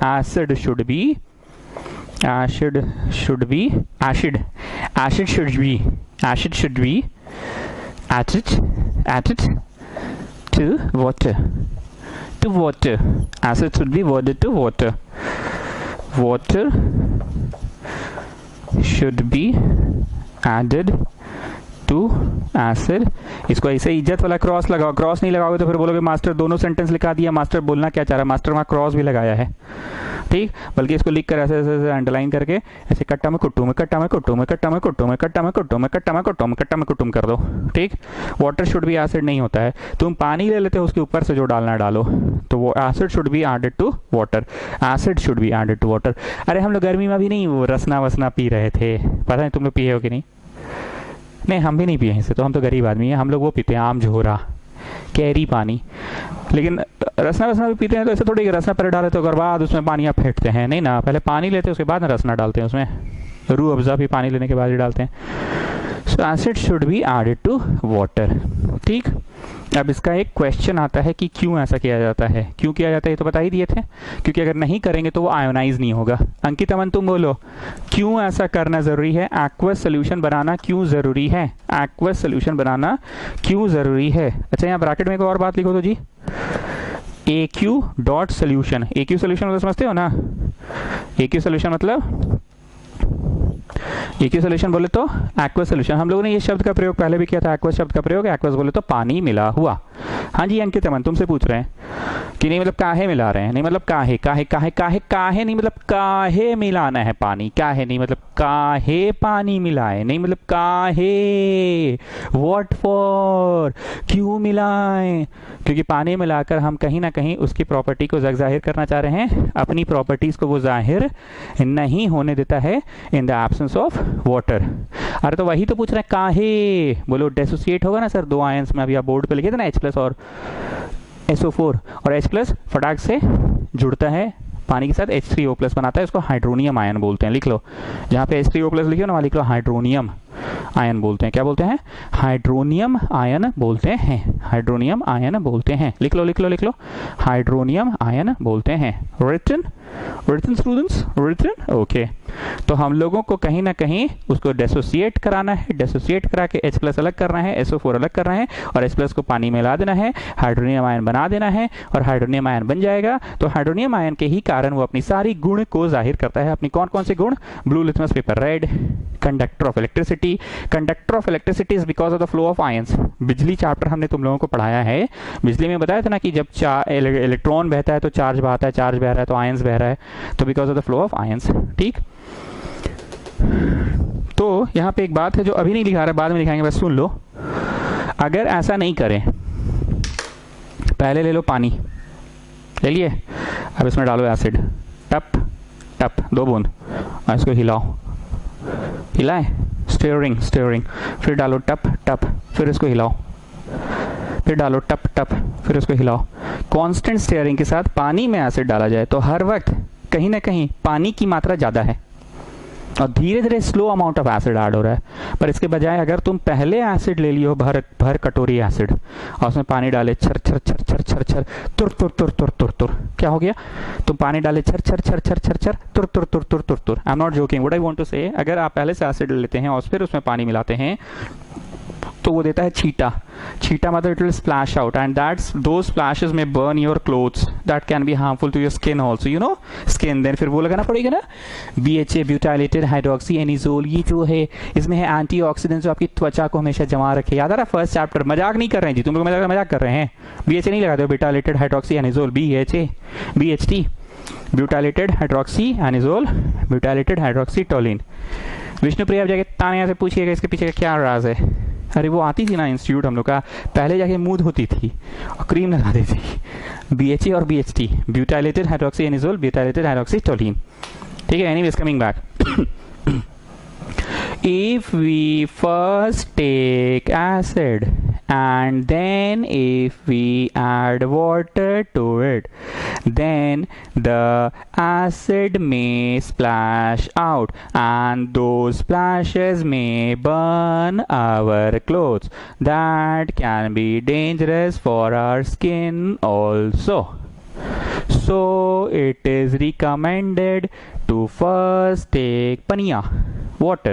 acid should B acid should B acid acid should B acid should B acid to water, to water, acid should be water to water, water should be added to acid। इसको ऐसे इज्जत वाला cross लगाओ, cross नहीं लगाओगे तो फिर बोलोगे मास्टर दोनों सेंटेंस लिखा दिया, मास्टर बोलना क्या चाह रहा है, मास्टर वहाँ क्रॉस भी लगाया है। ठीक, बल्कि इसको लिख कर ऐसे ऐसे अंडरलाइन करके ऐसे कट्टा में कुट्टू में, कट्टा में कुट्टू में, कट्टा में कुट्टू में, कट्टा में कुट्टू में, कट्टा में कुट्टू में, कट्टा में कुट्टू कर दो। ठीक, वाटर शुड भी एसिड नहीं होता है, तुम पानी ले लेते हो उसके ऊपर से जो डालना डालो, तो वो acid should be added to water, acid should be added to water. अरे हम लोग गर्मी में भी नहीं वो रसना वसना पी रहे थे, पता नहीं तुम लोग पिए हो कि नहीं? नहीं हम भी नहीं पिए इसे, तो हम तो गरीब आदमी हैं, हम लोग वो पीते हैं आम झोरा, कैरी पानी। लेकिन रसना वसना भी पीते हैं तो ऐसे थोड़ी रसना पहले डाले तो बाद उसमें पानी आप फेंटते हैं, नहीं ना, पहले पानी लेते हैं उसके बाद रसना डालते हैं उसमें, रूह अफ़ज़ा भी पानी लेने के बाद ही डालते हैं। So acid should be added to water. ठीक, अब इसका एक क्वेश्चन आता है कि क्यों ऐसा किया जाता है, क्यों किया जाता है ये तो बता ही दिए थे, क्योंकि अगर नहीं करेंगे तो वो आयोनाइज नहीं होगा। अंकित अमन तुम बोलो क्यों ऐसा करना जरूरी है, एक्वस सोल्यूशन बनाना क्यों जरूरी है, एक्वस सोल्यूशन बनाना क्यों जरूरी है। अच्छा यहाँ ब्रैकेट में एक और बात लिखो तो जी, AQ dot solution, AQ solution मतलब समझते हो ना, AQ सोल्यूशन मतलब AQ सोल्यूशन बोले तो एक्वस सोल्यूशन। हम लोगों ने ये शब्द का प्रयोग पहले भी किया था, एक्वस शब्द का प्रयोग, एक्वस बोले तो पानी मिला हुआ। हाँ जी अंकित अमन तुमसे पूछ रहे हैं कि नहीं मतलब काहे मिला रहे हैं, नहीं मतलब काहे काहे काहे काहे काहे नहीं मतलब काहे मिलाना है पानी, काहे नहीं मतलब काहे पानी मिलाए, नहीं मतलब काहे, व्हाट फॉर, क्यों मिलाएं, क्योंकि पानी मिलाकर हम कहीं ना कहीं उसकी प्रॉपर्टी को जाहिर करना चाह रहे हैं, अपनी प्रॉपर्टीज को वो जाहिर नहीं होने देता है in the absence of water. अरे तो वही तो पूछ रहे हैं काहे, बोलो डिसोसिएट होगा ना सर दो आयंस में, अभी आप बोर्ड पे लिखे थे ना H+ और SO4, और H+ फटाक से जुड़ता है पानी के साथ H3O+ बनाता है, उसको हाइड्रोनियम आयन बोलते हैं। लिख लो जहाँ पे H3O+ लिखियो ना वहाँ लिख लो हाइड्रोनियम आयन बोलते हैं। क्या बोलते हैं? हाइड्रोनियम आयन बोलते हैं, हाइड्रोनियम आयन बोलते हैं। लिख लो लिख लो लिख लो, हाइड्रोनियम आयन बोलते हैं। Written written students, written okay. तो हम लोगों को कहीं ना कहीं उसको डिसोसिएट कराना है, डिसोसिएट करा के H+ अलग करना है, SO4 अलग करना है और H+ को पानी में मिला देना है, हाइड्रोनियम आयन बना देना है और हाइड्रोनियम आयन बन जाएगा। तो हाइड्रोनियम आयन के ही कारण वो अपनी सारी गुण को जाहिर करता है। अपनी कौन कौन से गुण? Blue litmus paper red, conductor of electricity, conductor of electricity is because of the flow of ions. बिजली चैप्टर हमने तुम लोगों को पढ़ाया है, बिजली में बताया था ना कि जब इलेक्ट्रॉन बहता है तो चार्ज बहाता है, चार्ज बह रहा है तो आयंस बह रहा है, तो because of the flow of ions. ठीक, तो यहाँ पे एक बात है जो अभी नहीं लिखा रहा, बाद में लिखाएंगे, बस सुन लो। अगर ऐसा नहीं करें, पहले ले लो पानी, ले लिए, अब इसमें डालो एसिड, टप टप 2 बूंद और इसको हिलाओ, हिलाए, स्टीयरिंग स्टीयरिंग, फिर डालो टप टप, फिर इसको हिलाओ, फिर डालो टप टप, फिर उसको हिलाओ। कांस्टेंट स्टीयरिंग के साथ पानी में एसिड डाला जाए तो हर वक्त कहीं ना कहीं पानी की मात्रा ज़्यादा है और धीरे धीरे slow amount of acid add हो रहा है। पर इसके बजाय अगर तुम पहले एसिड ले लियो, भर कटोरी एसिड, और उसमें पानी डाले छर छर छर छर छर छर तुर तुर तुर तुर तुर तुर, क्या हो गया? तुम पानी डाले छर छर छर छर छर छर तुर तुर तुर तुर तुर तुर। I am not joking, what I want to say, अगर आप पहले से एसिड लेते हैं और फिर उसमें पानी मिलाते हैं तो वो देता है छीटा। छीटा मतलब it will splash out and that's those splashes में burn your clothes, that can be harmful to your skin also, you know skin. Then फिर वो लगाना पड़ेगा ना BHA ब्यूटाइलेटेड हाइड्रोक्सी एनिजोल, ये जो है इसमें है एंटीऑक्सीडेंट जो आपकी त्वचा को हमेशा जमा रखे। याद आ रहा फर्स्ट चैप्टर, मजाक नहीं कर रहे हैं जी तुम लोग, मजाक कर रहे हैं। BHA नहीं लगाते हो, butylated hydroxy anisole, BHA BHT butylated hydroxy anisole, butylated hydroxy toluene. Vishnupriya जाके तानिया से पूछिएगा इसके पीछे का क्या राज है। अरे वो आती थी ना इंस्टीट्यूट हम लोग का, पहले जाके मूद होती थी और क्रीम लगा देती थी। BHA और BHT butylated hydroxy anisole, butylated hydroxy toluene. ठीक है, anyways coming back. If we first take acid and then if we add water to it, then the acid may splash out and those splashes may burn our clothes. That can be dangerous for our skin also. So it is recommended to first take paniya water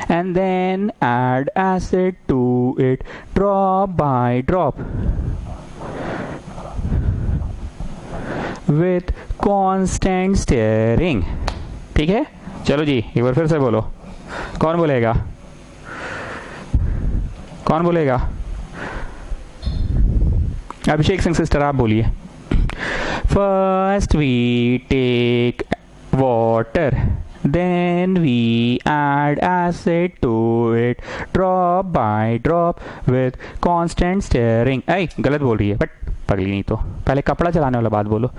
and then add acid to it drop by drop with constant stirring। ठीक है, चलो जी एक बार फिर से बोलो, कौन बोलेगा, कौन बोलेगा? अभिषेक सिंह सिस्टर आप बोलिए। First we take water, then we add acid to it drop by drop with constant stirring। ऐ गलत बोल रही है, बट पगली नहीं तो पहले कपड़ा चलाने वाला बात बोलो।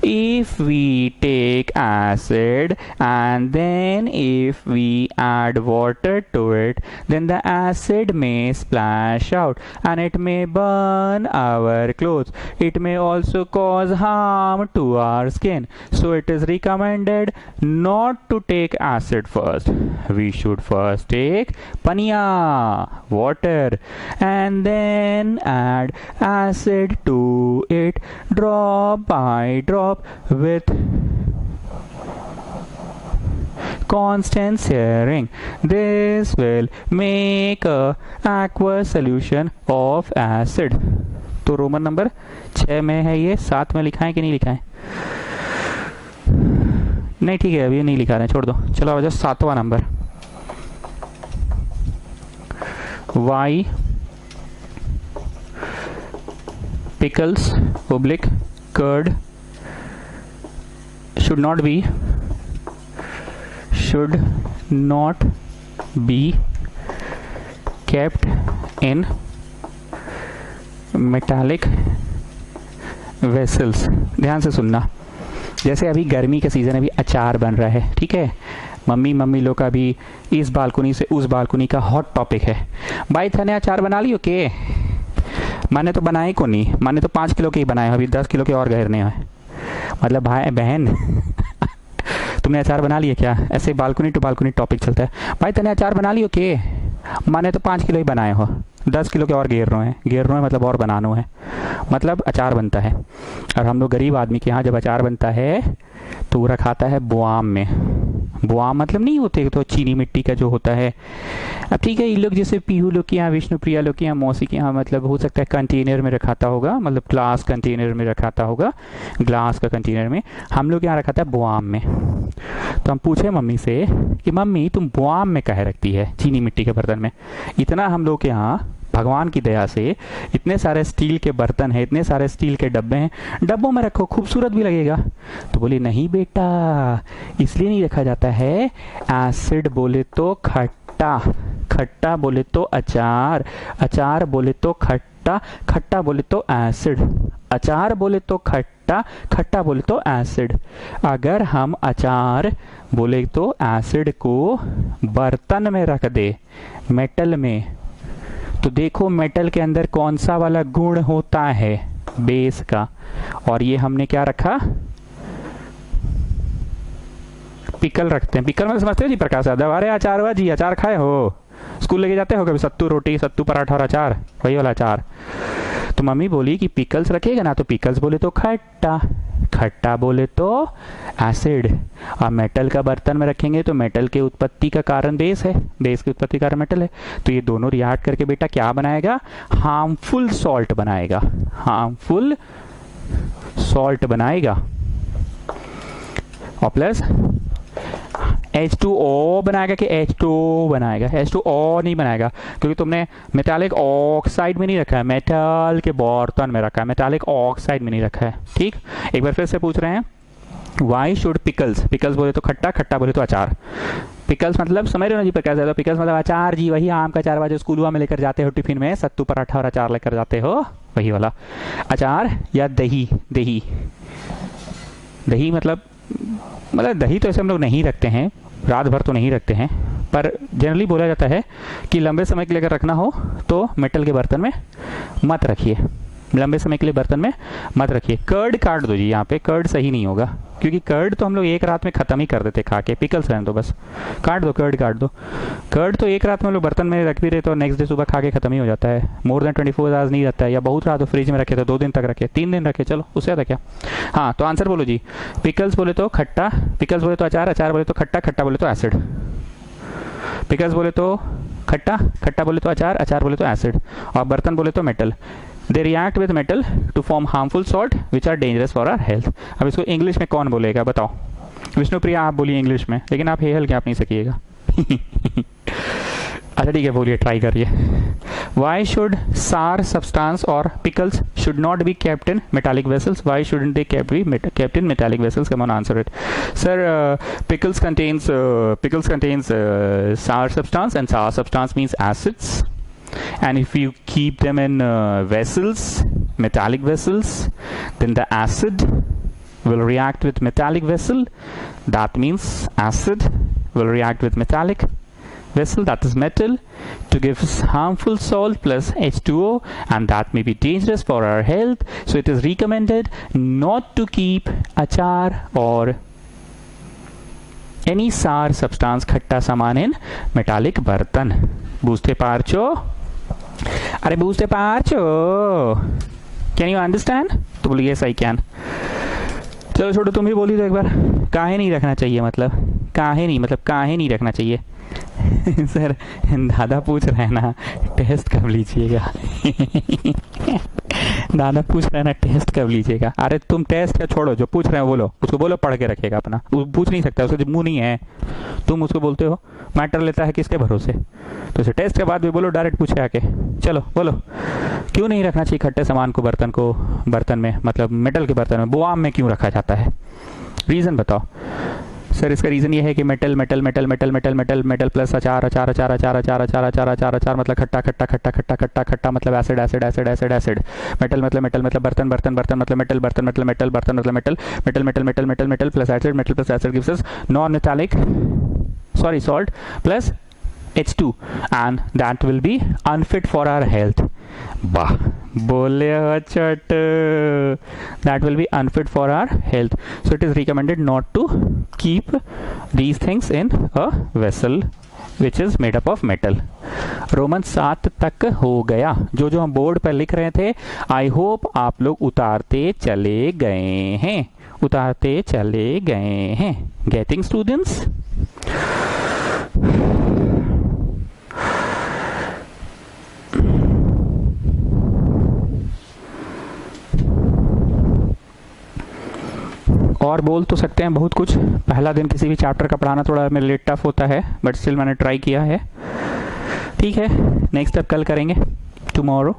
If we take acid and then if we add water to it, then the acid may splash out and it may burn our clothes. It may also cause harm to our skin. So it is recommended not to take acid first. We should first take paniya water and then add acid to it drop by drop with constant stirring. This will make a aqueous solution of acid। तो Roman number 6 में है ये, 7 में लिखा है कि नहीं लिखा है? नहीं ठीक है, अभी नहीं लिखा रहे, छोड़ दो। चलो आ जाओ 7वां number, Y pickles oblique curd should not be kept in metallic vessels। ध्यान से सुनना, जैसे अभी गर्मी का सीज़न, अभी अचार बन रहा है, ठीक है, मम्मी लोग का भी इस बालकनी से उस बालकनी का हॉट टॉपिक है। भाई थाने अचार बना लियो के? मैंने तो बनाए को नहीं, मैंने तो 5 किलो के ही बनाए, अभी 10 किलो के और घेरने हैं। मतलब भाई बहन तुमने अचार बना लिया क्या? ऐसे बालकनी टू बालकनी टॉपिक चलता है। भाई तने अचार बना लियो के? मैंने तो 5 किलो ही बनाए हो, 10 किलो के और घेर रहे हैं मतलब और बनानो है, मतलब अचार बनता है। और हम लोग गरीब आदमी के यहाँ जब अचार बनता है तो वो रखाता है बुआम में। बुआम मतलब नहीं होते तो चीनी मिट्टी का जो होता है। अब ठीक है, ये लोग जैसे पीहू लोग के यहाँ, विष्णुप्रिया लोग के यहाँ, मौसी के यहाँ, मतलब हो सकता है कंटेनर में रखाता होगा, मतलब ग्लास कंटेनर में रखाता होगा, ग्लास का कंटेनर में। हम लोग यहाँ रखाता है बुआम में। तो हम पूछे मम्मी से कि मम्मी तुम बुआम में काहे रखती है चीनी मिट्टी के बर्तन में? इतना हम लोग के यहाँ भगवान की दया से इतने सारे स्टील के बर्तन हैं, इतने सारे स्टील के डब्बे हैं, डब्बों में रखो, खूबसूरत भी लगेगा। तो बोली नहीं बेटा, इसलिए नहीं रखा जाता है। एसिड बोले तो खट्टा, खट्टा बोले तो अचार, अचार बोले तो खट्टा, खट्टा बोले तो एसिड, अचार बोले तो खट्टा, खट्टा बोले तो एसिड। अगर हम अचार बोले तो एसिड को बर्तन में रख दे, मेटल में, तो देखो मेटल के अंदर कौन सा वाला गुण होता है? बेस का। और ये हमने क्या रखा? पिकल रखते हैं। पिकल में समझते हो जी प्रकाश यादव? अरे अचारवा जी, अचार खाए हो? स्कूल लेके जाते हो कभी? सत्तू रोटी, सत्तू पराठा और अचार, वही वाला अचार। तो मम्मी बोली कि पिकल्स रखेगा ना, तो पिकल्स बोले तो खट्टा, खट्टा बोले तो एसिड, और मेटल का बर्तन में रखेंगे तो मेटल के उत्पत्ति का कारण बेस है, बेस की उत्पत्ति का कारण मेटल है। तो ये दोनों रिएक्ट करके बेटा क्या बनाएगा? हार्मफुल सॉल्ट बनाएगा, हार्मफुल सॉल्ट बनाएगा। और प्लस H2O बनाएगा कि H2O बनाएगा? H2O नहीं बनाएगा, क्योंकि तुमने मेटालिक ऑक्साइड में नहीं रखा है, मेटल के बर्तन में रखा है, मेटालिक ऑक्साइड में नहीं रखा है। ठीक, एक बार फिर से पूछ रहे हैं, वाई शुड पिकल्स, पिकल्स बोले तो खट्टा, खट्टा बोले तो अचार। पिकल्स मतलब समझ रहे हो ना जी प्रकाश यादव? पिकल्स मतलब अचार जी, वही आम का अचार जो स्कूल में लेकर जाते हो टिफिन में, सत्तू पराठा और अचार लेकर जाते हो, वही वाला अचार। या दही, दही, दही मतलब दही तो ऐसे हम लोग नहीं रखते हैं, रात भर तो नहीं रखते हैं, पर जनरली बोला जाता है कि लंबे समय के लिए अगर रखना हो तो मेटल के बर्तन में मत रखिए, लंबे समय के लिए बर्तन में मत रखिए। कर्ड काट दो जी, यहाँ पे कर्ड सही नहीं होगा, क्योंकि कर्ड तो हम लोग एक रात में ख़त्म ही कर देते खा के। पिकल्स रहने दो बस, काट दो, कर्ड काट दो। कर्ड तो एक रात में हम लोग बर्तन में रख भी रहे तो नेक्स्ट डे सुबह खा के ख़त्म ही हो जाता है, मोर देन 24 आवर्स नहीं रहता है। या बहुत रात तो फ्रिज में रखे तो 2 दिन तक रखे, 3 दिन रखे, चलो उससे ज़्यादा क्या। हाँ, तो आंसर बोलो जी। पिकल्स बोले तो खट्टा, पिकल्स बोले तो अचार, अचार बोले तो खट्टा, खट्टा बोले तो एसिड। पिकल्स बोले तो खट्टा, खट्टा बोले तो अचार, अचार बोले तो एसिड। और बर्तन बोले तो metal. They react with metal to form harmful salt which are dangerous for our health। अब इसको इंग्लिश में कौन बोलेगा बताओ? विष्णुप्रिया आप बोलिए इंग्लिश में, लेकिन आप हेल क्या आप नहीं सकिएगा। अच्छा ठीक है, बोलिए, ट्राई करिए। Why should sour substance or pickles should not be kept in metallic vessels? Why shouldn't they be kept in metallic vessels? Come on, answer it. Sir, pickles contains sour substance, and sour substance means acids. And if you keep them in vessels, metallic vessels, then the acid will react with metallic vessel. That means acid will react with metallic vessel, that is metal, to give us harmful salt plus H2O, and that may be dangerous for our health. So it is recommended not to keep achar or any sour substance, खट्टा सामान in metallic बर्तन। बूझते पारचो? अरे बूझते पारचो? Can you understand? तो बोलिए यस आई कैन। चलो छोटो, तुम ही बोली तो एक बार, काहे नहीं रखना चाहिए, मतलब काहे नहीं रखना चाहिए? सर दादा पूछ रहे हैं ना टेस्ट कब लीजिएगा? दादा पूछ रहे हैं ना टेस्ट कब लीजिएगा? अरे तुम टेस्ट का छोड़ो, जो पूछ रहे हैं बोलो, उसको बोलो पढ़ के रखेगा अपना। वो पूछ नहीं सकता, उसका मुंह नहीं है, तुम उसको बोलते हो। मैटर लेता है किसके भरोसे? तो उसे टेस्ट के बाद भी बोलो, डायरेक्ट पूछे आके। चलो बोलो, क्यों नहीं रखना चाहिए खट्टे सामान को बर्तन में, मतलब मेटल के बर्तन में, बोआम में क्यों रखा जाता है? रीज़न बताओ सर। इसका रीज़न ये है कि metal metal metal metal metal metal metal plus अचार अचार अचार अचार अचार अचार अचार अचार अचार मतलब खट्टा खट्टा खट्टा खट्टा खट्टा खट्टा मतलब acid acid acid acid acid. Metal मतलब बर्तन बर्तन बर्तन मतलब मेटल बर्तन मतलब मेटल बर्तन मतलब metal metal metal metal metal metal plus acid gives us non metallic salt plus H2 and that will be unfit for our health. वाह बोले चट, that will be unfit for our health. So it is recommended not to keep these things in a vessel which is made up of metal. Roman 7 तक हो गया। जो जो हम board पर लिख रहे थे आई होप आप लोग उतारते चले गए हैं, उतारते चले गए हैं। Getting students? और बोल तो सकते हैं बहुत कुछ। पहला दिन किसी भी चैप्टर का पढ़ाना थोड़ा मेरे लिए टफ होता है, बट स्टिल मैंने ट्राई किया है। ठीक है, नेक्स्ट स्टेप कल करेंगे, टुमारो।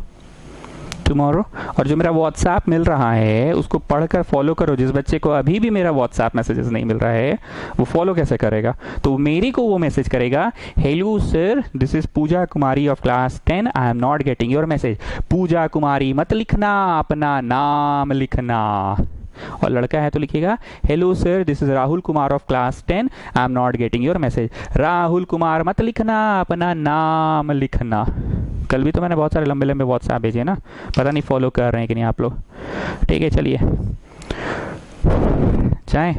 और जो मेरा व्हाट्सएप मिल रहा है उसको पढ़कर फॉलो करो। जिस बच्चे को अभी भी मेरा व्हाट्सएप मैसेजेस नहीं मिल रहा है वो फॉलो कैसे करेगा? तो मेरी को वो मैसेज करेगा, hello sir this is Pooja Kumari of class 10, I am not getting your message. Pooja Kumari मत लिखना, अपना नाम लिखना। और लड़का है तो लिखेगा, hello sir this is Rahul Kumar of class 10, I am not getting your message. Rahul Kumar मत लिखना, अपना नाम लिखना। कल भी तो मैंने बहुत सारे लंबे लंबे व्हाट्सएप भेजे ना, पता नहीं फॉलो कर रहे हैं कि नहीं आप लोग। ठीक है चलिए जाएं,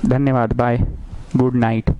धन्यवाद, बाय, गुड नाइट।